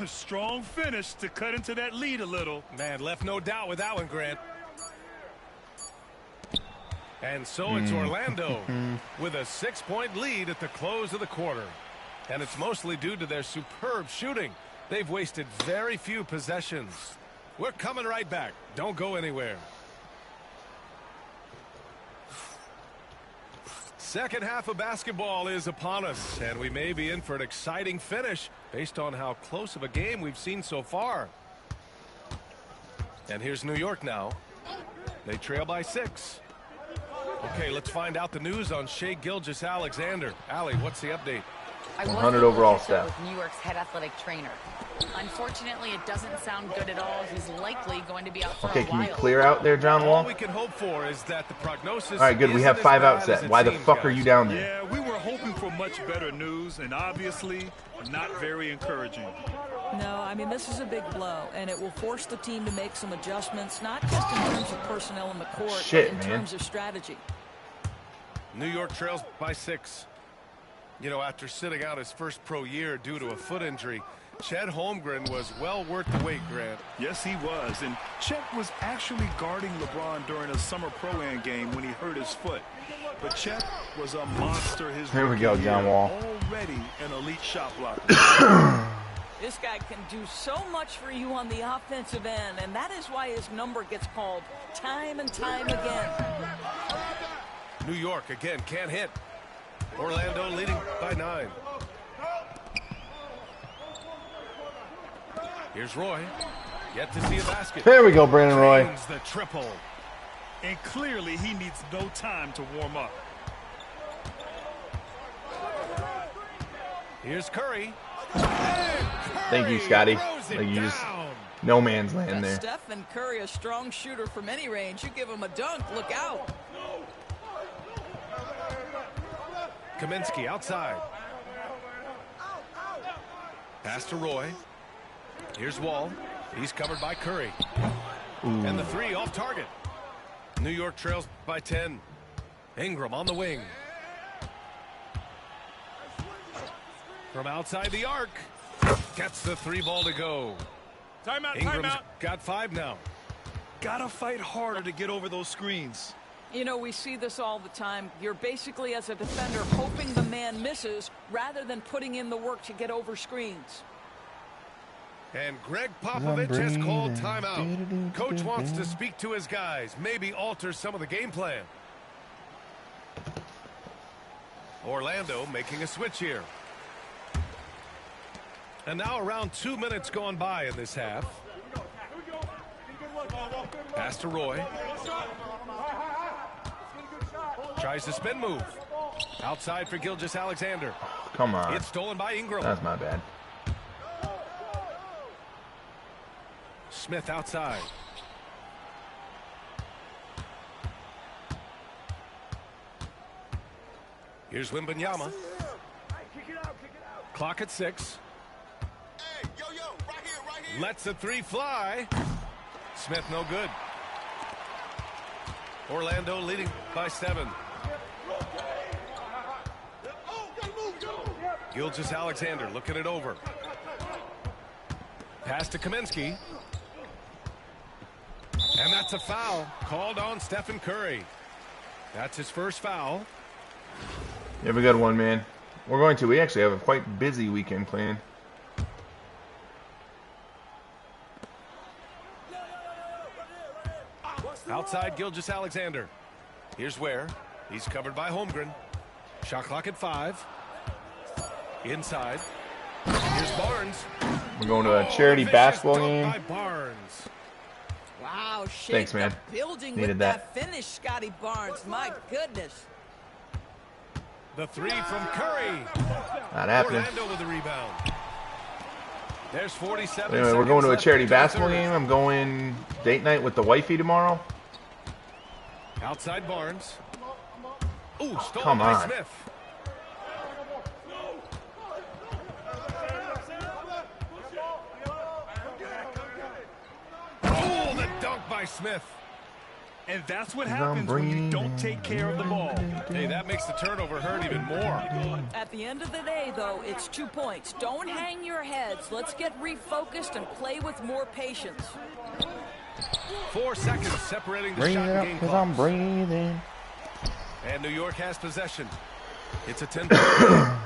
Strong finish to cut into that lead a little. Man, left no doubt with that one, Grant. And so it's Orlando with a 6-point lead at the close of the quarter. And it's mostly due to their superb shooting. They've wasted very few possessions. We're coming right back. Don't go anywhere. Second half of basketball is upon us, and we may be in for an exciting finish based on how close of a game we've seen so far. And here's New York now. They trail by 6. Okay, let's find out the news on Shea Gilgeous-Alexander. Allie, what's the update? I was 100 able to overall catch up stat. with New York's head athletic trainer. Unfortunately, it doesn't sound good at all. He's likely going to be out for Okay, a can you while. clear out there, John All Wall? we can hope for is that the prognosis. All right, good. We isn't have as 5 bad out as set. it Why the seems, fuck are guys. you down there? Yeah, we were hoping for much better news, and obviously not very encouraging. No, I mean, this is a big blow, and it will force the team to make some adjustments, not just in terms of personnel in the court, Shit, but in man. terms of strategy. New York trails by 6. You know, after sitting out his first pro year due to a foot injury, Chet Holmgren was well worth the wait, Grant. Yes, he was. And Chet was actually guarding LeBron during a summer Pro-Am game when he hurt his foot. But Chet was a monster his Here we go, John Wall. Already an elite shot blocker. This guy can do so much for you on the offensive end, and that is why his number gets called time and time again. New York again can't hit. Orlando leading by 9. Here's Roy. Yet to see a basket. There we go, Brandon Roy. Drains the triple. And clearly he needs no time to warm up. Here's Curry. Thank you, Scotty. Like you just no man's land there. Stephen Curry, a strong shooter from any range. You give him a dunk, look out. Kaminsky outside. Pass to Roy. Here's Wall. He's covered by Curry. Ooh. And the 3 off target. New York trails by 10. Ingram on the wing. From outside the arc. Gets the 3 ball to go. Timeout, Ingram's timeout. got 5 now. Gotta fight harder to get over those screens. You know, we see this all the time. You're basically, as a defender, hoping the man misses rather than putting in the work to get over screens. And Greg Popovich has called timeout. Coach wants to speak to his guys, maybe alter some of the game plan. Orlando making a switch here. And now around 2 minutes gone by in this half. Pass to Roy. Tries to spin move. Outside for Gilgeous-Alexander. Come on. It's stolen by Ingram. That's my bad. Smith outside. Here's Wembanyama. Clock at 6. Lets the 3 fly. Smith no good. Orlando leading by 7. Gilgeous-Alexander looking it over. Pass to Kaminsky. And that's a foul called on Stephen Curry. That's his first foul. You have a good one, man. We actually have a quite busy weekend planned. Outside Gilgeous-Alexander. Here's Ware. He's covered by Holmgren. Shot clock at 5. Inside. Here's Barnes. We're going to a charity basketball game. By Barnes. Wow, Thanks, man. Building Needed with that. finish, Scotty Barnes. My goodness. The 3 from Curry. Not happening. Orlando with the rebound. There's 47 Anyway, we're going to a seconds charity left basketball into the game. third. I'm going date night with the wifey tomorrow. Outside Barnes. Ooh, stolen Come by on. Smith. Oh, the dunk by Smith. And that's what happens when you don't take care of the ball. Hey, that makes the turnover hurt even more. At the end of the day, though, it's 2 points. Don't hang your heads. Let's get refocused and play with more patience. 4 seconds separating the Bring shot it and up game because clock. I'm breathing. And New York has possession. It's a 10-point.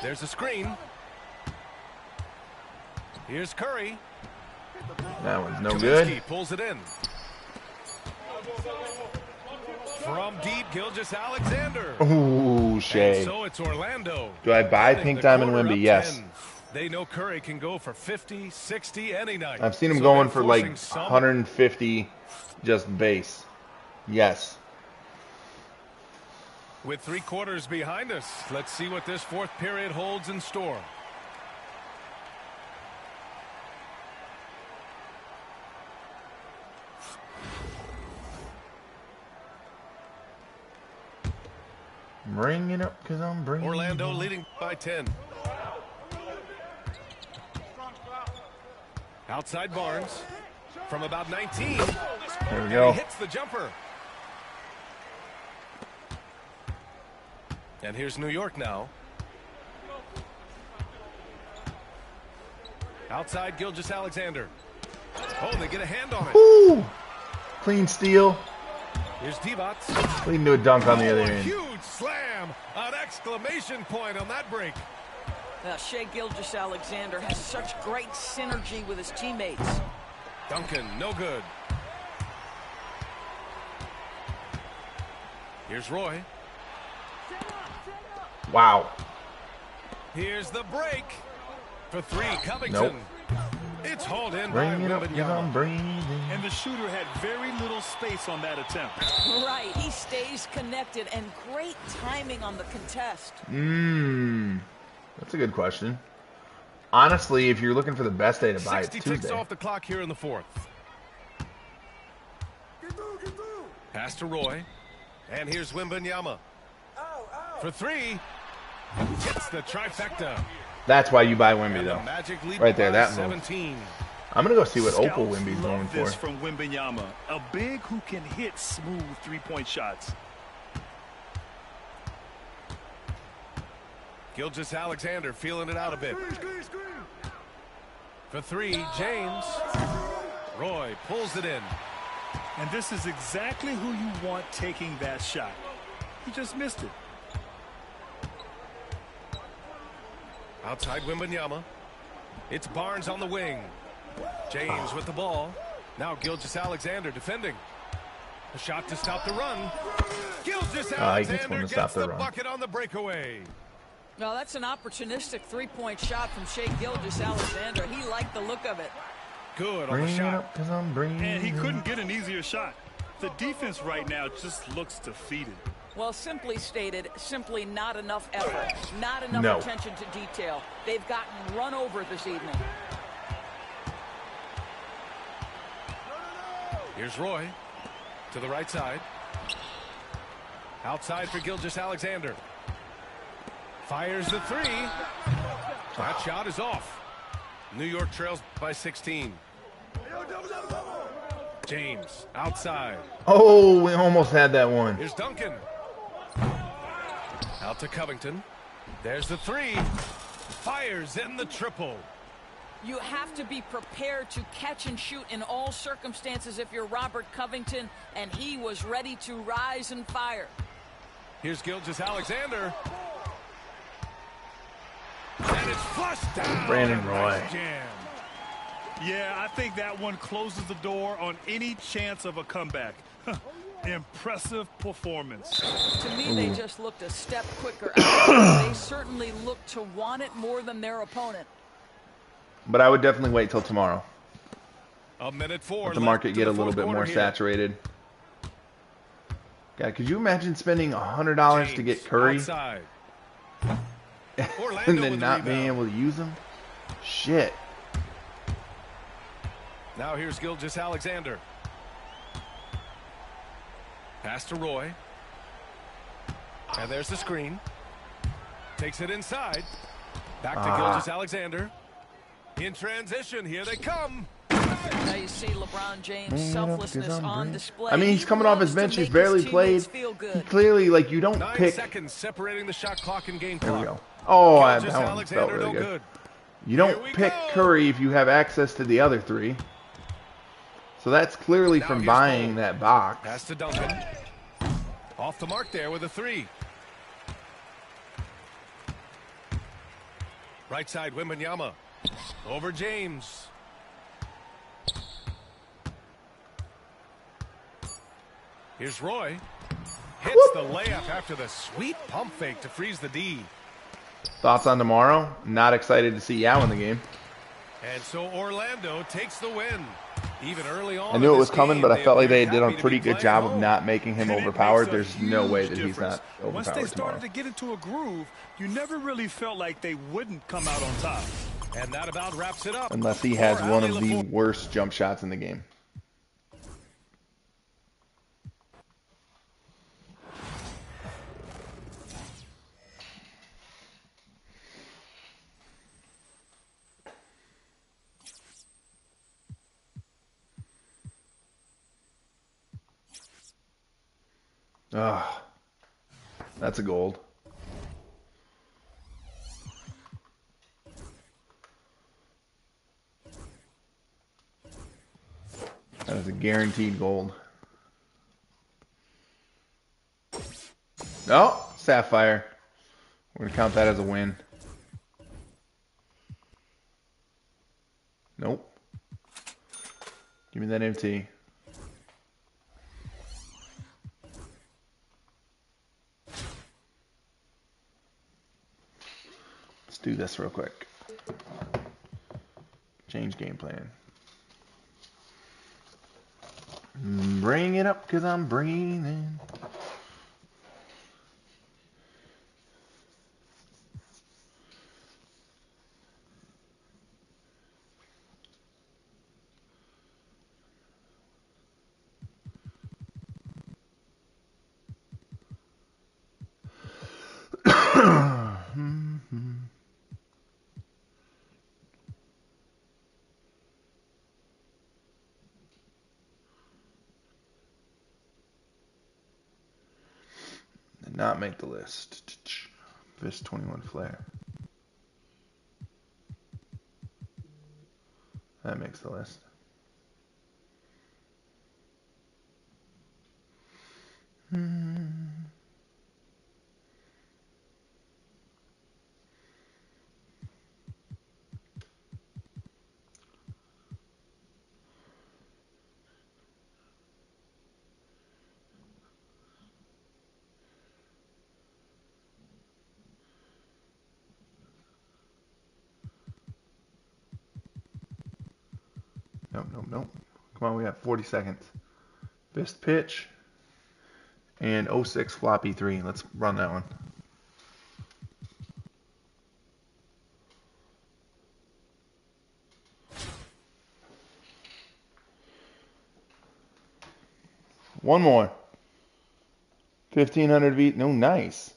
There's a screen. Here's Curry. That one's no Kaminsky good. pulls it in. From deep, Gilgeous-Alexander. Ooh, Shea. And so it's Orlando. Do I buy Winning Pink the Diamond quarter Wemby? up Yes. 10. They know Curry can go for 50, 60 any night. I've seen him So going they're for like forcing some- 150 just base. Yes. With 3 quarters behind us, let's see what this 4th period holds in store. Bring it up because I'm bringing Orlando it up. leading by 10. Outside Barnes from about 19. There we And go. he hits the jumper. And here's New York now. Outside Gilgeous-Alexander. Oh, they get a hand on it. Ooh! Clean steal. Here's Divac. Leading to a dunk on the other A end. huge slam. An exclamation point on that break. Shai Gilgeous-Alexander has such great synergy with his teammates. Duncan, no good. Here's Roy. Wow. Here's the break. For three, Covington. Nope. It's hauled in Bring by it up, 'cause I'm Wembanyama. breathing. And the shooter had very little space on that attempt. Right, he stays connected, and great timing on the contest. That's a good question. Honestly, if you're looking for the best day to buy, it's 60 ticks Tuesday. off the clock here in the fourth. Pass to Roy. And here's Wembanyama. For three. Hits the trifecta. That's why you buy Wemby, And the though. Magic lead Right there, by that move. 17. I'm going to go see what Scouts Opal Wemby's going love for. this from Wembanyama, a big who can hit smooth three-point shots. Gilgeous-Alexander feeling it out a bit. For three, James. Roy pulls it in. And this is exactly who you want taking that shot. He just missed it. Outside Wembanyama. It's Barnes on the wing. James with the ball. Now Gilgeous-Alexander defending. A shot to stop the run. He gets one Gilgeous-Alexander to stop gets the the run. bucket on the breakaway. No, that's an opportunistic three-point shot from Shai Gilgeous-Alexander. He liked the look of it. Good on Bring the it shot. up, 'cause I'm breathing. And he couldn't get an easier shot. The defense right now just looks defeated. Well, simply stated, simply not enough effort, not enough No. attention to detail. They've gotten run over this evening. Here's Roy to the right side. Outside for Gilgeous-Alexander. Fires the three. That shot is off. New York trails by 16. James outside. Oh, we almost had that one. Here's Duncan. Out to Covington. There's the three. Fires in the triple. You have to be prepared to catch and shoot in all circumstances if you're Robert Covington, and he was ready to rise and fire. Here's Gilgeous-Alexander. And it's flushed down. Brandon Roy. Nice jam. Yeah, I think that one closes the door on any chance of a comeback. Impressive performance. To me, they just looked a step quicker. They certainly looked to want it more than their opponent. But I would definitely wait till tomorrow. A minute four. Let the left market to get the a little fourth bit more quarter here. saturated. God, could you imagine spending $100 to get James Curry outside. Orlando and with then the not being rebound. able to use them? Shit. Now here's Gilgeous-Alexander. Pass to Roy. And there's the screen. Takes it inside. Back to Gilgeous-Alexander. In transition, here they come. Now you see LeBron James' selflessness on display. I mean, he's He coming off his loves to bench. He's make barely his played. teammates feel He good. clearly, like, you don't 9 pick. seconds separating the shot clock and game There we clock. go. Oh, that one felt Gilgeous-Alexander really no good. good. You Here don't we pick go. Curry if you have access to the other three. So that's clearly Now from here's buying Cole. that box. Pass to Duncan. Off the mark there with a three. Right side, Wembanyama. Over James. Here's Roy. Hits the layup after the sweet pump fake to freeze the D. Thoughts on tomorrow? Not excited to see Yao in the game. And so Orlando takes the win. Even early on. I knew in it was this coming, game, but I felt like they appeared did a happy to pretty be good playing job of home. not making him And it overpowered. makes a There's no way huge that he's difference. not Once they overpowered started tomorrow. to get into a groove, you never really felt like they wouldn't come out on top. And that about wraps it up. Unless he has For one Ali of the LaFleur. worst jump shots in the game. Ah, that's a gold. That's a guaranteed gold. Oh, Sapphire. We're going to count that as a win. Nope. Give me that MT. Let's do this real quick. Change game plan. Bring it up because I'm breathing. Did not make the list. Fish 21 flare. That makes the list. Nope. Come on, we got 40 seconds. Best pitch and 06 floppy 3. Let's run that one. One more. 1500 V. No, nice.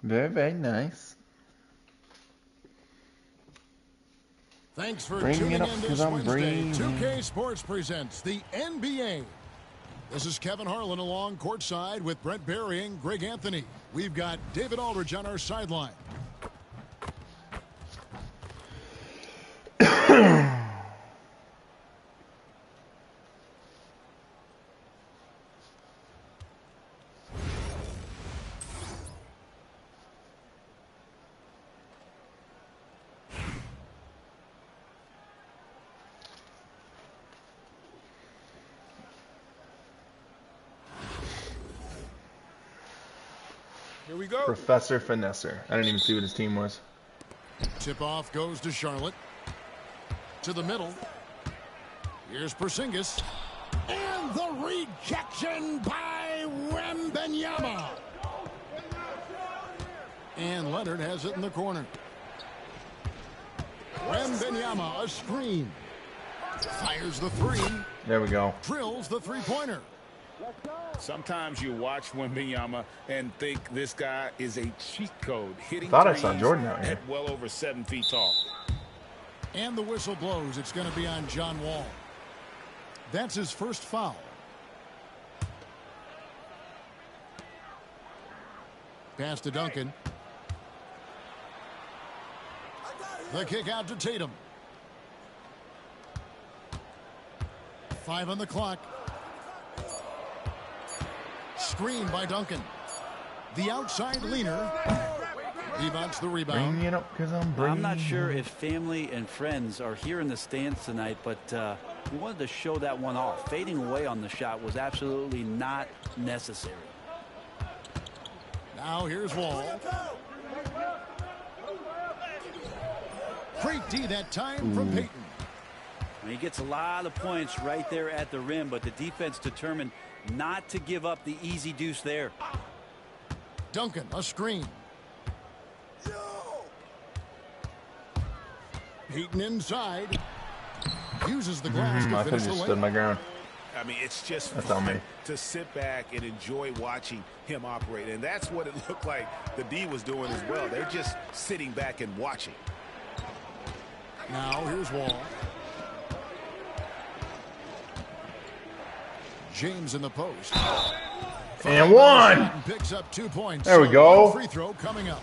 Very, very nice. Thanks for Bring tuning it up in this because I'm Wednesday. breathing. 2K Sports presents the NBA. This is Kevin Harlan along courtside with Brent Barry and Greg Anthony. We've got David Aldridge on our sideline. Here we go. Professor Finesser. I didn't even see what his team was. Tip-off goes to Charlotte. To the middle. Here's Porzingis. And the rejection by Wembanyama. And Leonard has it in the corner. Wembanyama, a screen. Fires the three. There we go. Drills the three-pointer. Sometimes you watch Wembanyama and think this guy is a cheat code, hitting Thought I saw threes Jordan out here. at well over 7 feet tall. And the whistle blows. It's going to be on John Wall. That's his first foul. Pass to Duncan. The kick out to Tatum. 5 on the clock. Screen by Duncan. The outside leaner. He wants the rebound. Bring it up because I'm breathing. I'm not sure if family and friends are here in the stands tonight, but we wanted to show that one off. Fading away on the shot was absolutely not necessary. Now here's Wall. Great D that time from Peyton. He gets a lot of points right there at the rim, but the defense determined not to give up the easy deuce there. Duncan, a screen. Peyton inside. Uses the glass I to could have finish the just stood my layup. ground. I mean, it's just That's on me. fun to sit back and enjoy watching him operate. And that's what it looked like the D was doing as well. They're just sitting back and watching. Now here's Wall. James in the post. And one. Picks up 2 points. There we So go. Free throw coming up.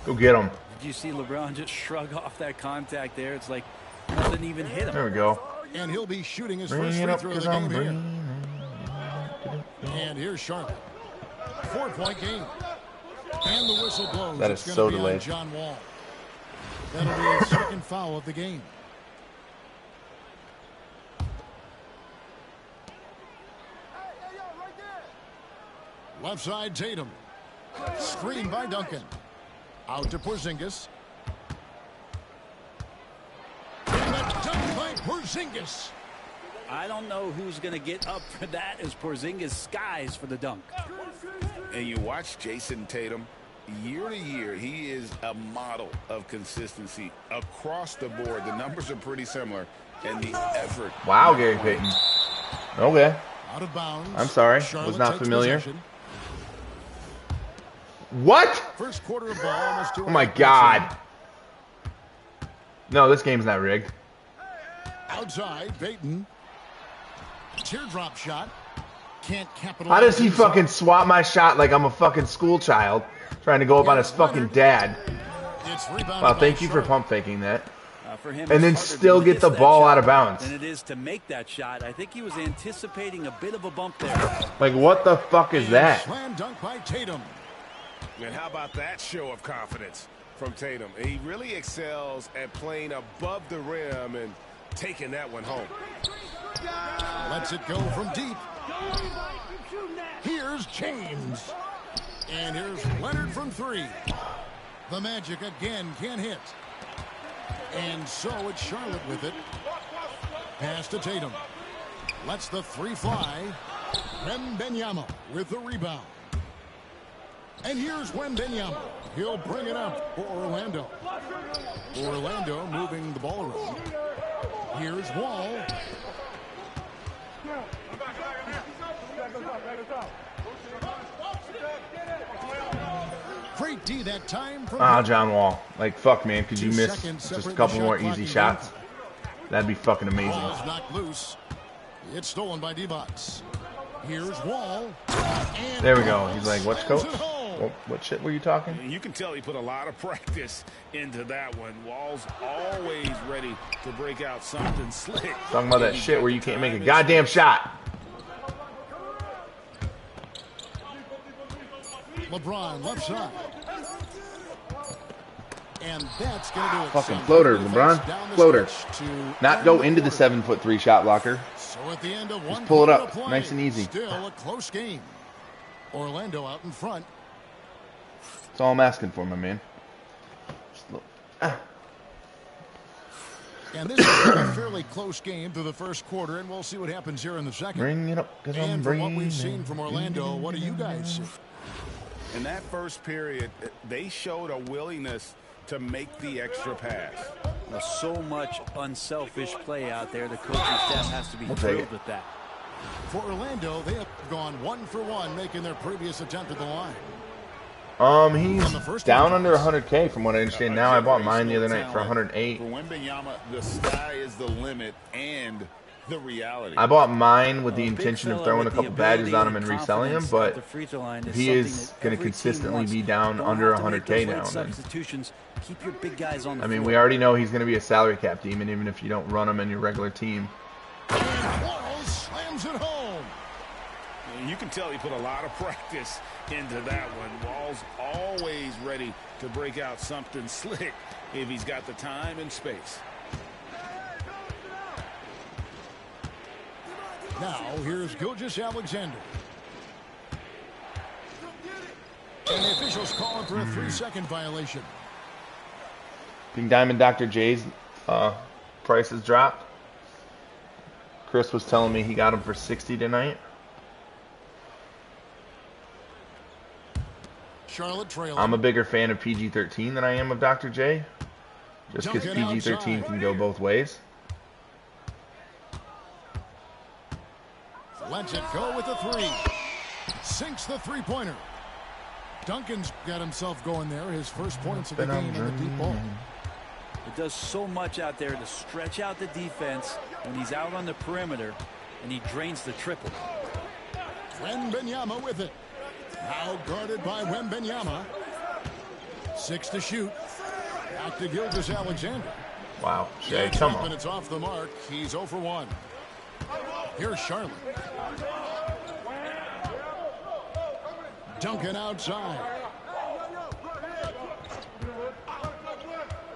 Go get him. Did you see LeBron just shrug off that contact there? It's like nothing even hit him. There we go. And he'll be shooting his first free throw of the game here. And here's Charlotte. 4-point game. And the whistle blows. That is so delayed. John Wall. That'll be his second foul of the game. Left side, Tatum. Screen by Duncan. Out to Porzingis. And that's done by Porzingis. I don't know who's going to get up for that as Porzingis skies for the dunk. And you watch Jason Tatum, year to year, he is a model of consistency across the board. The numbers are pretty similar, and the effort. Wow, Gary Payton. Okay. Out of bounds. I'm sorry. Charlotte Was not takes familiar. possession. What? First quarter of ball, almost 2 Oh my God. No, this game's not rigged. Outside, Payton. Teardrop shot. Can't capitalize. How does he fucking swat my shot like I'm a fucking school child trying to go up on his fucking dad? Wow, thank you for pump faking that. For him, And then it's harder still to get miss the that ball shot out of bounds. than it is to make that shot. I think he was anticipating a bit of a bump there. Like, what the fuck is that? Slam dunk by Tatum. And how about that show of confidence from Tatum? He really excels at playing above the rim and taking that one home. Lets it go from deep. Here's James. And here's Leonard from 3. The Magic again can't hit. And so it's Charlotte with it. Pass to Tatum. Lets the 3 fly. Wembanyama with the rebound. And here's Wembanyama. He'll bring it up for Orlando. Orlando moving the ball around. Here's Wall. Great D that time from John Wall. Like, fuck, man. Could you 2 miss seconds just a separate couple the more shot clock easy again. shots? That'd be fucking amazing. Ball's knocked loose. It's stolen by Divac. Here's Wall. And There we go. He's like, "What's coach? slams it home. What shit were you talking?" You can tell he put a lot of practice into that one. Wall's always ready to break out something slick. Talking about that shit where you can't make a goddamn shot. LeBron left side. And that's going to do it. Fucking Some floater, defense LeBron. down the Floater. stretch to Not end go the into the quarter. 7'3" shot blocker. So at the end of one pull it quarter up, to play, nice and easy. Still a close game. Orlando out in front. That's all I'm asking for, my man. Just a little- And this is a fairly close game through the first quarter, and we'll see what happens here in the second. Bring it up, 'cause I'm And from what bringing we've seen from Orlando, what do you guys see? In that first period, they showed a willingness to make the extra pass. There's so much unselfish play out there. The coaching staff has to be take thrilled it. with that. For Orlando, they have gone 1 for 1, making their previous attempt at the line. He's down under 100K from what I understand now. I bought mine the other night for 108. For Wembanyama, the sky is the limit and the reality. I bought mine with the A big intention of fella throwing a with the couple badges ability on him and reselling him, confidence but at the free throw line he something is that going to every team consistently wants. be down Don't under have to make 100K those now late and then. substitutions. Keep your big guys on the I mean, floor. we already know he's going to be a salary cap demon, even if you don't run him in your regular team. And Wall slams it home. You can tell he put a lot of practice into that one. Wall's always ready to break out something slick if he's got the time and space. Now, here's Gilgeous-Alexander. And the officials calling for a 3-second violation. Pink Diamond Dr. J's price has dropped. Chris was telling me he got him for 60 tonight. Charlotte trailing. I'm a bigger fan of PG-13 than I am of Dr. J. Just because Duncan PG-13 outside. can go both ways. Lets it go with the 3. Sinks the three-pointer. Duncan's got himself going there. His first points of the game in the deep ball. It does so much out there to stretch out the defense when he's out on the perimeter, and he drains the triple. Wembanyama with it. Now guarded by Wembanyama. 6 to shoot. Back to Gilgeous-Alexander. Wow, Shea, come on. It's off the mark. He's 0 for 1. Here's Charlotte. Duncan outside.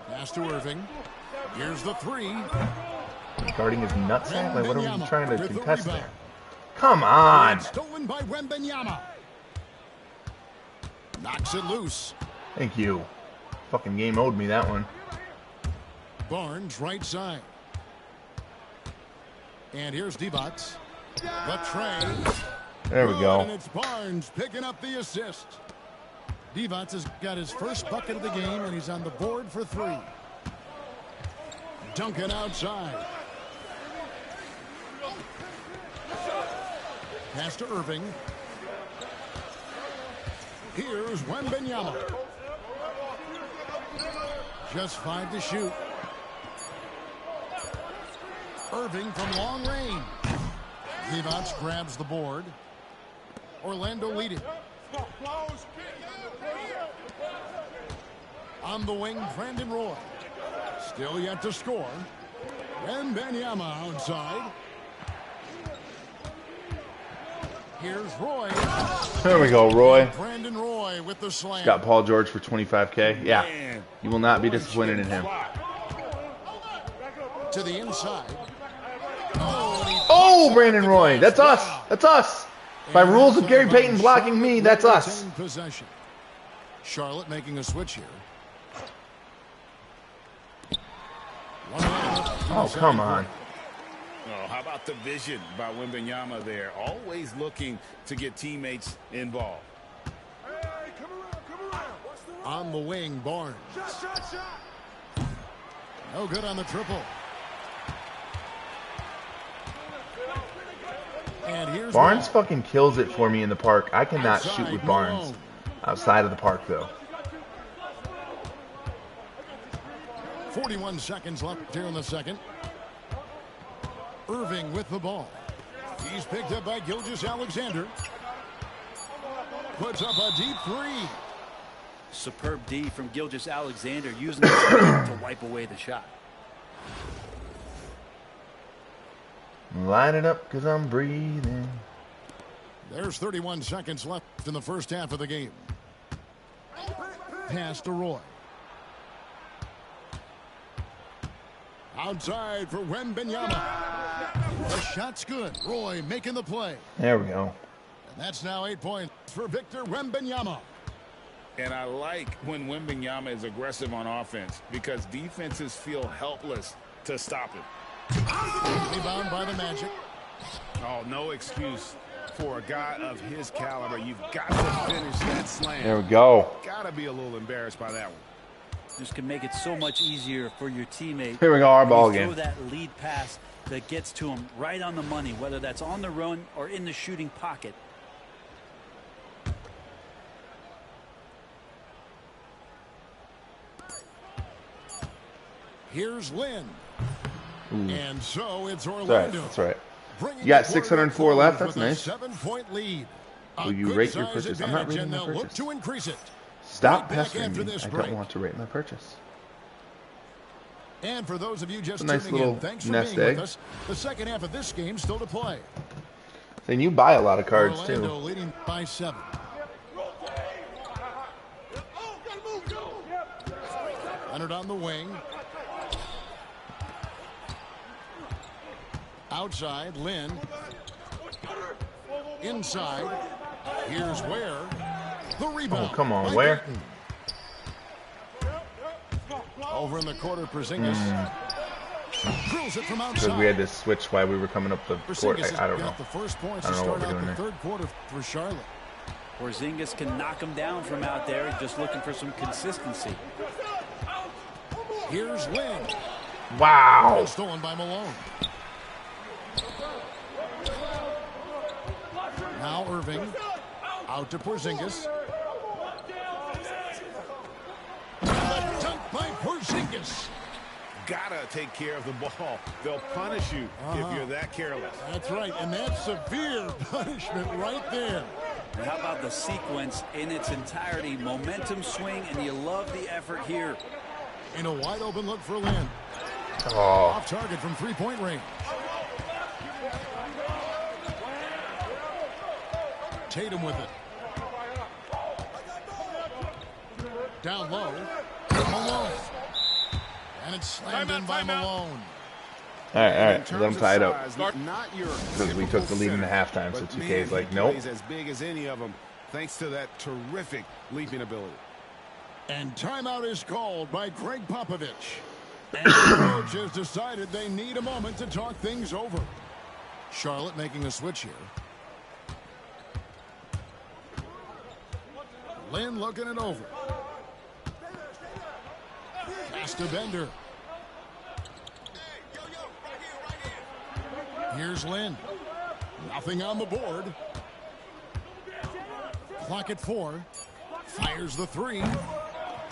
Pass to Irving. Here's the 3. Guarding his nutsack? Like, what are we trying to with the contest rebound. there? Come on! Stolen by Wembanyama. Knocks it loose. Thank you. Fucking game owed me that one. Barnes right side. And here's Divac. The tray. There we And go. it's Barnes picking up the assist. Divac has got his first bucket of the game, and he's on the board for 3. Duncan outside. Pass to Irving. Here's Wembanyama. Just 5 to shoot. Irving from long range. Divac grabs the board. Orlando leading. On the wing, Brandon Roy. Still yet to score. Wembanyama outside. Here's Roy. There we go, Roy. Brandon Roy with the slam. Got Paul George for $25K. Yeah, you will not be disappointed in him. To the inside. Oh, Brandon Roy. That's us. That's us. By rules of Gary Payton blocking me, that's us. Possession. Charlotte making a switch here. Oh, come on. Oh, how about the vision by Wembanyama there? Always looking to get teammates involved. On the wing, Barnes. No good on the triple. And here's Barnes fucking kills it for me in the park. I cannot shoot with Barnes outside of the park, though. 41 seconds left here in the second. Irving with the ball. He's picked up by Gilgeous-Alexander. Puts up a deep 3. Superb D from Gilgeous-Alexander, using the speed to wipe away the shot. Line it up because I'm breathing. There's 31 seconds left in the first half of the game. Pass to Roy. Outside for Wembanyama. The shot's good. Roy making the play. There we go. And that's now 8 points for Victor Wembanyama. And I like when Wembanyama is aggressive on offense because defenses feel helpless to stop him. Rebound by the Magic. Oh, no excuse for a guy of his caliber. You've got to finish that slam. There we go. Got to be a little embarrassed by that one. This can make it so much easier for your teammate. Here we go, our ball Throw game. that lead pass that gets to him right on the money, whether that's on the run or in the shooting pocket. Here's Lynn. Ooh. And so it's That's right. Orlando. That's right. Bringing You got the 604 left. That's with a nice. 7-point lead. Will you rate your purchase? I'm not rating my Look purchase. to increase it. Stop Right back pestering after me. this I break. don't want to rate my purchase. And for those of you just A nice tuning little in, thanks for nest being egg. with us. The second half of this game still to play. Then you buy a lot of cards Orlando too. leading by 7. Leonard on the wing. Outside, Lynn. Inside. Here's Ware. The rebound. Oh, come on, by Ware. Burton. Over in the corner, Porzingis. Drills it from outside. Because we had to switch while we were coming up the court. Porzingis I don't know. got the first points I to don't know what start we're out doing the there. third quarter for Charlotte. Porzingis can knock him down from out there, just looking for some consistency. Here's Lynn. Wow. Stolen by Malone. Now Irving. Out to Porzingis. And the dunk by Porzingis. Gotta take care of the ball. They'll punish you if you're that careless. That's right, and that's severe punishment right there. And how about the sequence in its entirety? Momentum swing, and you love the effort here. And a wide open look for Lynn. Oh. Off target from three-point range. Tatum with it. Down low. Malone. And it's slammed in by Malone. All right. Let them tie it up. Not your Because we took the lead in the halftime, so 2K is like, nope. As big as any of them, thanks to that terrific leaping ability. And timeout is called by Greg Popovich. And the coach has decided they need a moment to talk things over. Charlotte making a switch here. Lynn looking it over. Pass to Bender. Here's Lynn. Nothing on the board. Clock at 4. Fires the 3.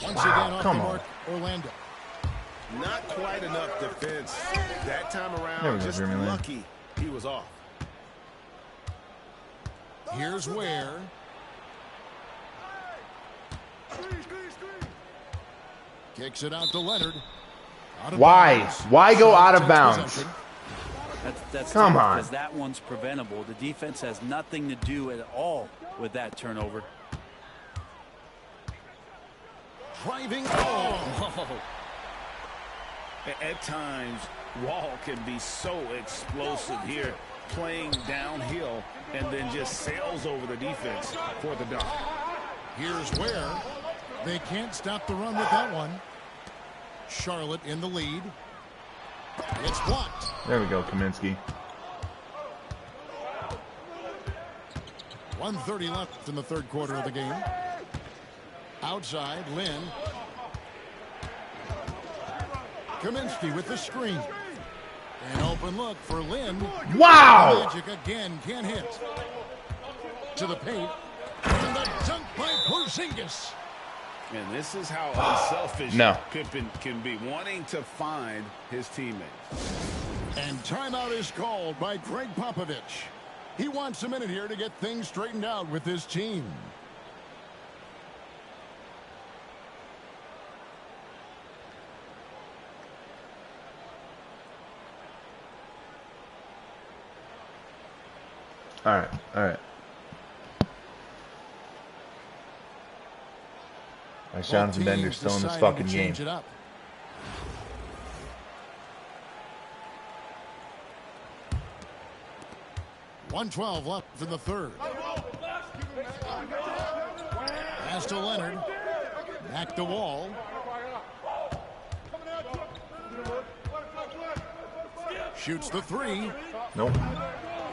Once again off the mark, Orlando. Not quite enough defense that time around. Just lucky he was off. Here's Ware. Kicks it out to Leonard. Why go out of bounds? That's Come on. Because that one's preventable. The defense has nothing to do at all with that turnover. Driving. At times, Wall can be so explosive here, playing downhill, and then just sails over the defense for the dunk. Here's Ware. They can't stop the run with that one. Charlotte in the lead. It's blocked. There we go, Kaminsky. 1:30 left in the third quarter of the game. Outside, Lynn. Kaminsky with the screen. An open look for Lynn. Wow! Magic again, can't hit. To the paint. And the dunk by Porzingis. And this is how unselfish Pippen can be, wanting to find his teammates. And timeout is called by Greg Popovich. He wants a minute here to get things straightened out with his team. All right. Jonathan Bender's still in this fucking game. 1:12 left in the third. Pass to Leonard. Back to Wall. Shoots the 3. Nope.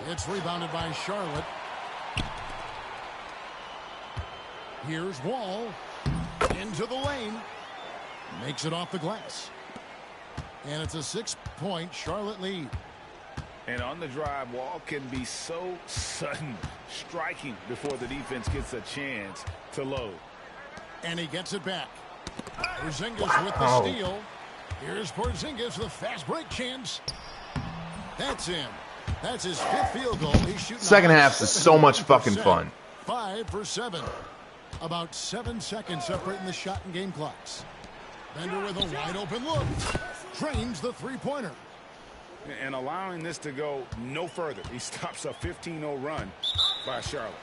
It's rebounded by Charlotte. Here's Wall. Into the lane. Makes it off the glass. And it's a 6-point Charlotte lead. And on the drive, Wall can be so sudden, striking before the defense gets a chance to load. And he gets it back. Porzingis with the steal. Here's Porzingis with a fast break chance. That's him. That's his 5th field goal. He's shooting. Second half is so much fucking fun. 5 for 7. About 7 seconds separating the shot and game clocks. Bender with a wide open look. Drains the 3-pointer. And allowing this to go no further. He stops a 15-0 run by Charlotte.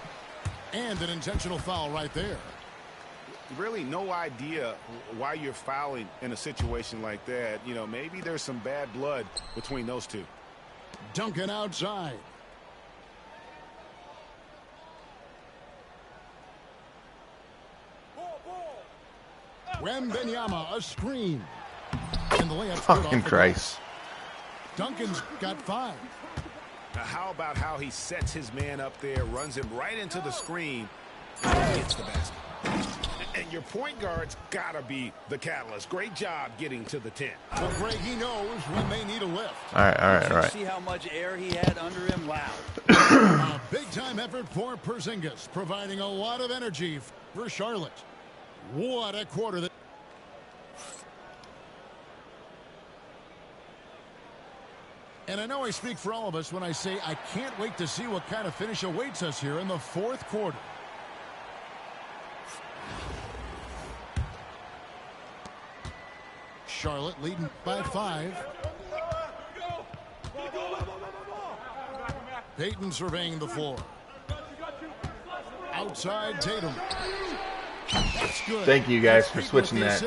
And an intentional foul right there. Really no idea why you're fouling in a situation like that. You know, maybe there's some bad blood between those two. Duncan outside. Wembanyama, a screen. And the layup. Fucking Christ. Duncan's got 5. Now how about how he sets his man up there, runs him right into the screen, and gets the basket. And your point guard's got to be the catalyst. Great job getting to the 10. But Greg, he knows when they need a lift. All right. See how much air he had under him? Loud. A big-time effort for Porzingis, providing a lot of energy for Charlotte. What a quarter. And I know I speak for all of us when I say I can't wait to see what kind of finish awaits us here in the fourth quarter. Charlotte leading by 5. Payton surveying the floor. Outside Tatum. That's good. Thank you guys for switching that.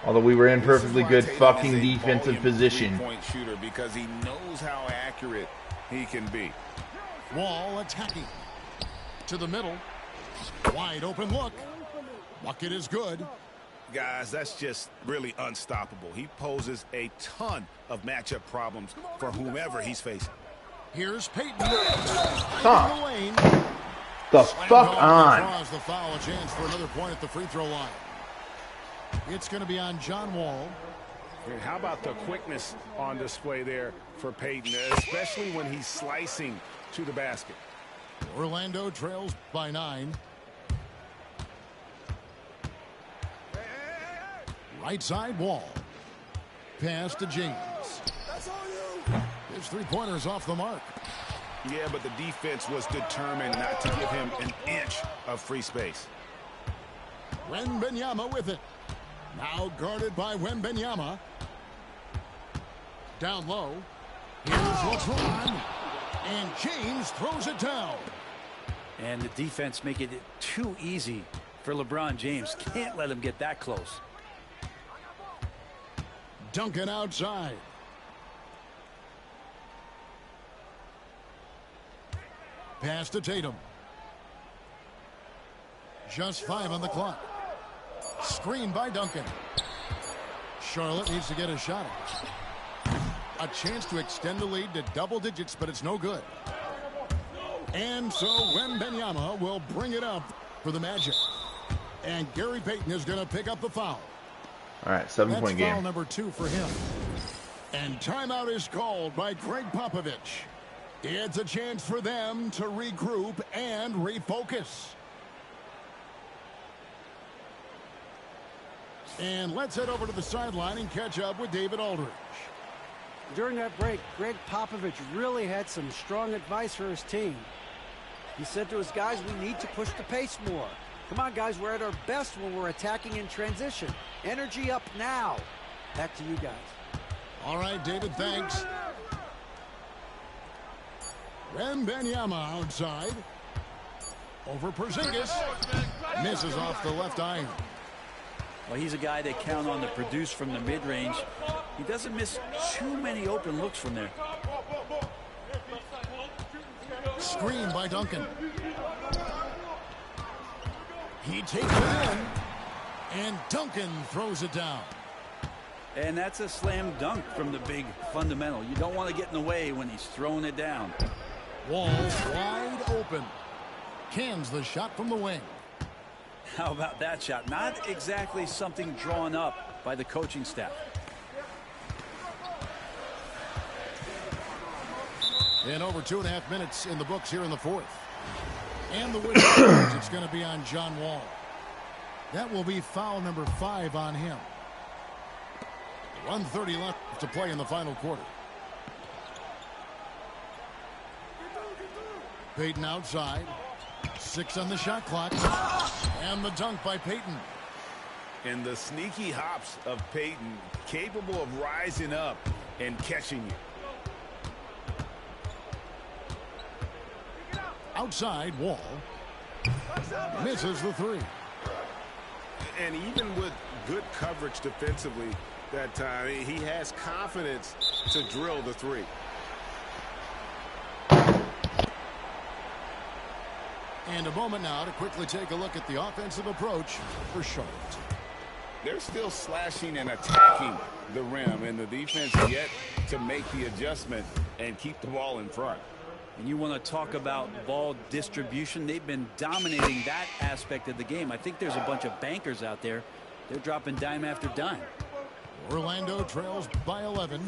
Although we were in perfectly good fucking defensive position. Point shooter because he knows how accurate he can be. Wall attacking. To the middle. Wide open look. Bucket is good. Guys, that's just really unstoppable. He poses a ton of matchup problems for whomever he's facing. Here's Payton. The fuck on. Draws the foul, a chance for another point at the free throw line. It's going to be on John Wall. And how about the quickness on display there for Payton, especially when he's slicing to the basket. Orlando trails by 9. Right side Wall. Pass to James. His three-pointer's off the mark. Yeah, but the defense was determined not to give him an inch of free space. Wembanyama with it. Now guarded by Wembanyama. Down low. Here's LeBron. And James throws it down. And the defense making it too easy for LeBron James. Can't let him get that close. Duncan outside. Pass to Tatum. Just 5 on the clock. Screen by Duncan. Charlotte needs to get a shot. A chance to extend the lead to double digits, but it's no good. And so Wembanyama will bring it up for the Magic. And Gary Payton is going to pick up the foul. All right, 7-point game. Foul number 2 for him. And timeout is called by Greg Popovich. It's a chance for them to regroup and refocus. And let's head over to the sideline and catch up with David Aldridge. During that break, Greg Popovich really had some strong advice for his team. He said to his guys, we need to push the pace more. Come on, guys, we're at our best when we're attacking in transition. Energy up now. Back to you guys. All right, David, thanks. Wembanyama outside. Over Porzingis. Misses off the left iron. Well, he's a guy they count on to produce from the mid-range. He doesn't miss too many open looks from there. Screen by Duncan. He takes it in. And Duncan throws it down. And that's a slam dunk from the big fundamental. You don't want to get in the way when he's throwing it down. Wall wide open. Cans the shot from the wing. How about that shot? Not exactly something drawn up by the coaching staff. And over 2.5 minutes in the books here in the fourth. And the whistle, it's going to be on John Wall. That will be foul number 5 on him. 1:30 left to play in the final quarter. Payton outside. 6 on the shot clock. And the dunk by Payton. And the sneaky hops of Payton, capable of rising up and catching you. Outside, Wall. Misses the 3. And even with good coverage defensively that time, he has confidence to drill the 3. And a moment now to quickly take a look at the offensive approach for Charlotte. They're still slashing and attacking the rim, and the defense yet to make the adjustment and keep the ball in front. And you want to talk about ball distribution. They've been dominating that aspect of the game. I think there's a bunch of bankers out there. They're dropping dime after dime. Orlando trails by 11.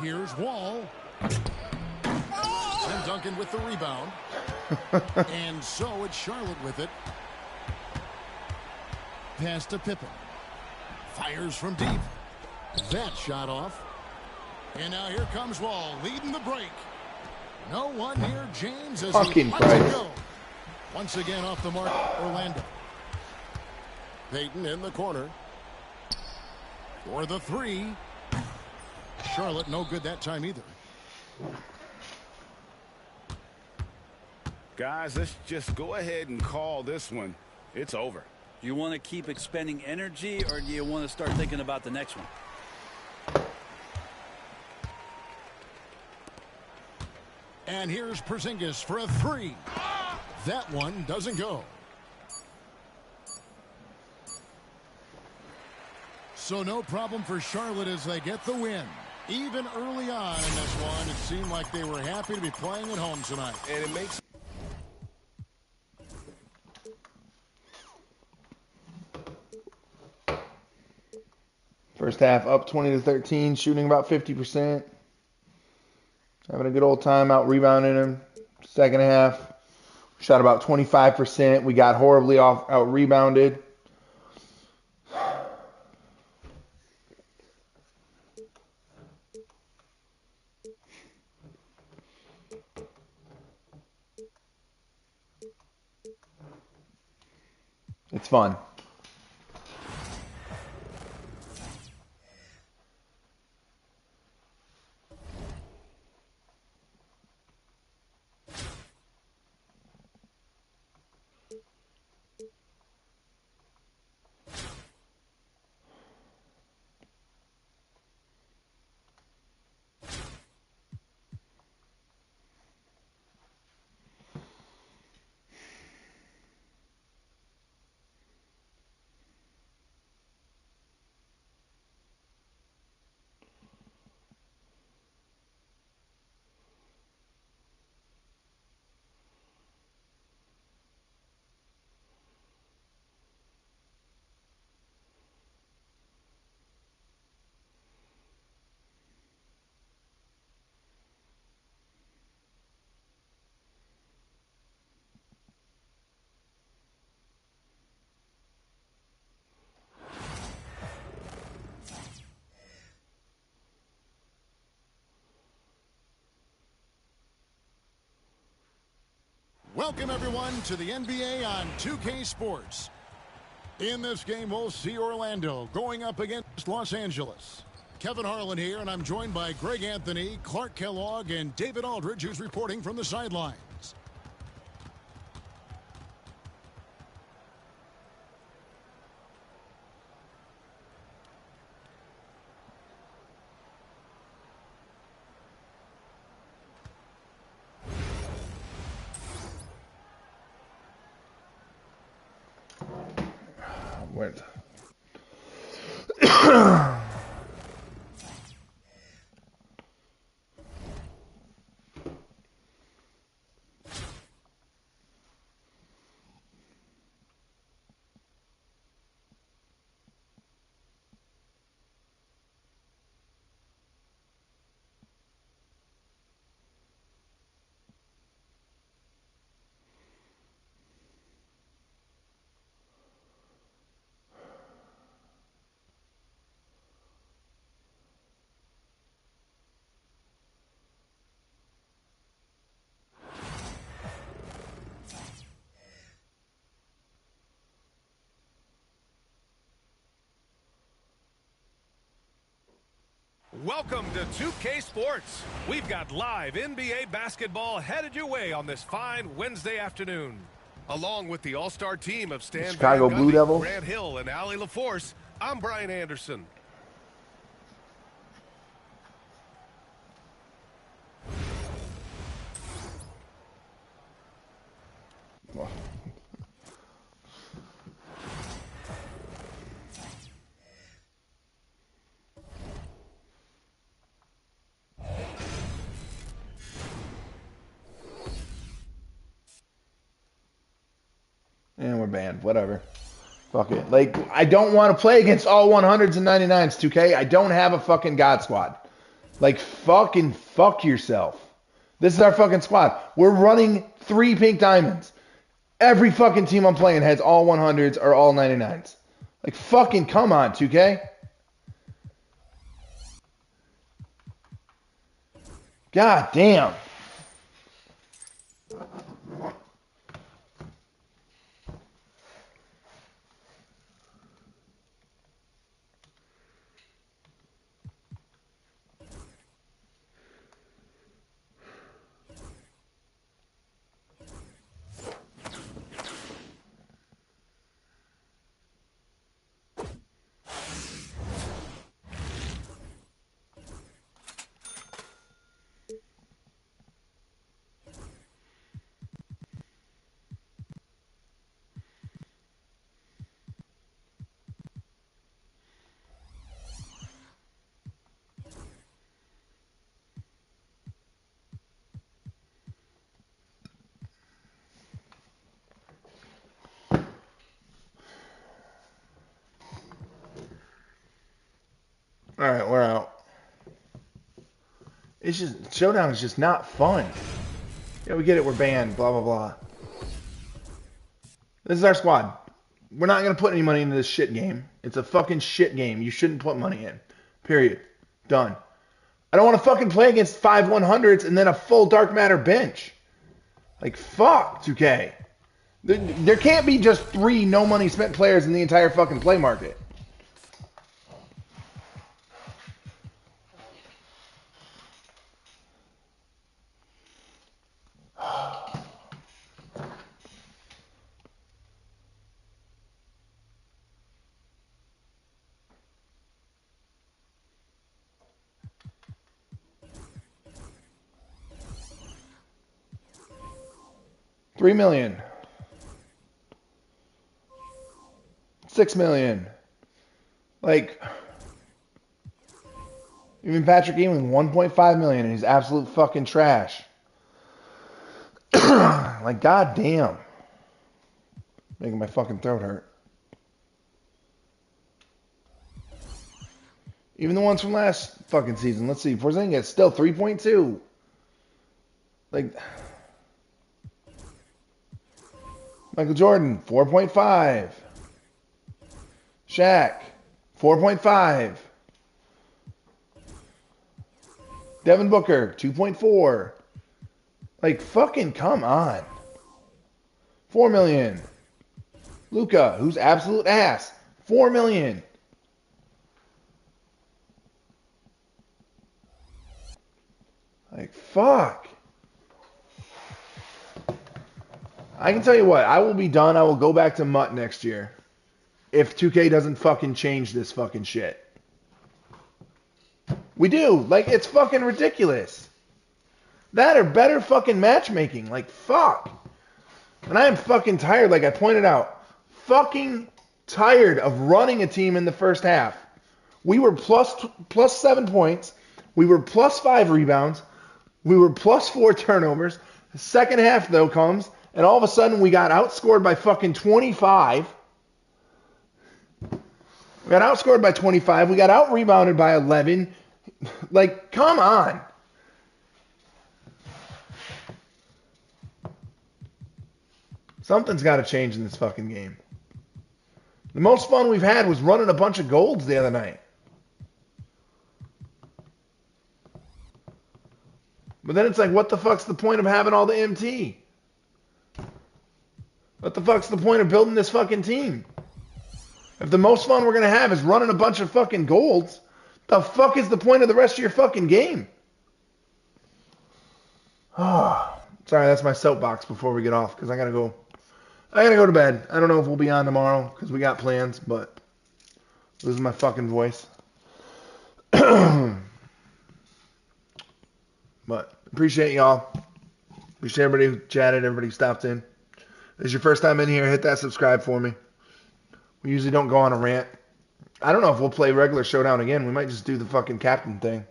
Here's Wall. Tim Duncan with the rebound. And so it's Charlotte with it. Pass to Pippen. Fires from deep. That shot off. And now here comes Wall leading the break. No one near James as he lets it go. Once again off the mark, Orlando. Payton in the corner. For the three. Charlotte no good that time either. Guys, let's just go ahead and call this one. It's over. Do you want to keep expending energy, or do you want to start thinking about the next one? And here's Porzingis for a three. That one doesn't go. So no problem for Charlotte as they get the win. Even early on in this one, it seemed like they were happy to be playing at home tonight. And it makes... First half up 20-13, shooting about 50%. Having a good old time out rebounding him. Second half, shot about 25%. We got horribly out rebounded. It's fun. Welcome, everyone, to the NBA on 2K Sports. In this game, we'll see Orlando going up against Los Angeles. Kevin Harlan here, and I'm joined by Greg Anthony, Clark Kellogg, and David Aldridge, who's reporting from the sidelines. Went. Welcome to 2K Sports. We've got live NBA basketball headed your way on this fine Wednesday afternoon. Along with the all-star team of Stan Chicago Van Blue Gundy, Devils. Grant Hill, and Allie LaForce, I'm Brian Anderson. And we're banned. Whatever. Fuck it. Like, I don't want to play against all 100s and 99s, 2K. I don't have a fucking God squad. Like, fucking fuck yourself. This is our fucking squad. We're running 3 pink diamonds. Every fucking team I'm playing has all 100s or all 99s. Like, fucking come on, 2K. God damn. All right, we're out. It's just, Showdown is just not fun. Yeah, we get it, we're banned, blah, blah, blah. This is our squad. We're not going to put any money into this shit game. It's a fucking shit game. You shouldn't put money in. Period. Done. I don't want to fucking play against 5 100s and then a full Dark Matter bench. Like, fuck, 2K. There can't be just 3 no money spent players in the entire fucking play market. $3 million. $6 million. Like, even Patrick Ewing, $1.5 million, and he's absolute fucking trash. Like, goddamn. Making my fucking throat hurt. Even the ones from last fucking season. Let's see. Porzingis still 3.2. Like, Michael Jordan, 4.5. Shaq, 4.5. Devin Booker, 2.4. Like, fucking come on. $4 million. Luka, who's absolute ass, $4 million. Like, fuck. I can tell you what, I will be done. I will go back to Mutt next year. If 2K doesn't fucking change this fucking shit. We do. Like, it's fucking ridiculous. That or better fucking matchmaking. Like, fuck. And I am fucking tired, like I pointed out. Fucking tired of running a team in the first half. We were plus 7 points. We were plus 5 rebounds. We were plus 4 turnovers. The second half, though, comes... And all of a sudden, we got outscored by fucking 25. We got outscored by 25. We got out-rebounded by 11. Like, come on. Something's got to change in this fucking game. The most fun we've had was running a bunch of golds the other night. But then it's like, what the fuck's the point of having all the MT? What the fuck's the point of building this fucking team? If the most fun we're going to have is running a bunch of fucking golds, the fuck is the point of the rest of your fucking game? Oh, sorry, that's my soapbox before we get off, because I gotta go to bed. I don't know if we'll be on tomorrow, because we got plans, but losing my fucking voice. But appreciate y'all. Appreciate everybody who chatted, everybody who stopped in. If it's your first time in here, hit that subscribe for me. We usually don't go on a rant. I don't know if we'll play regular Showdown again. We might just do the fucking captain thing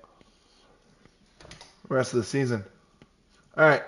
the rest of the season. All right.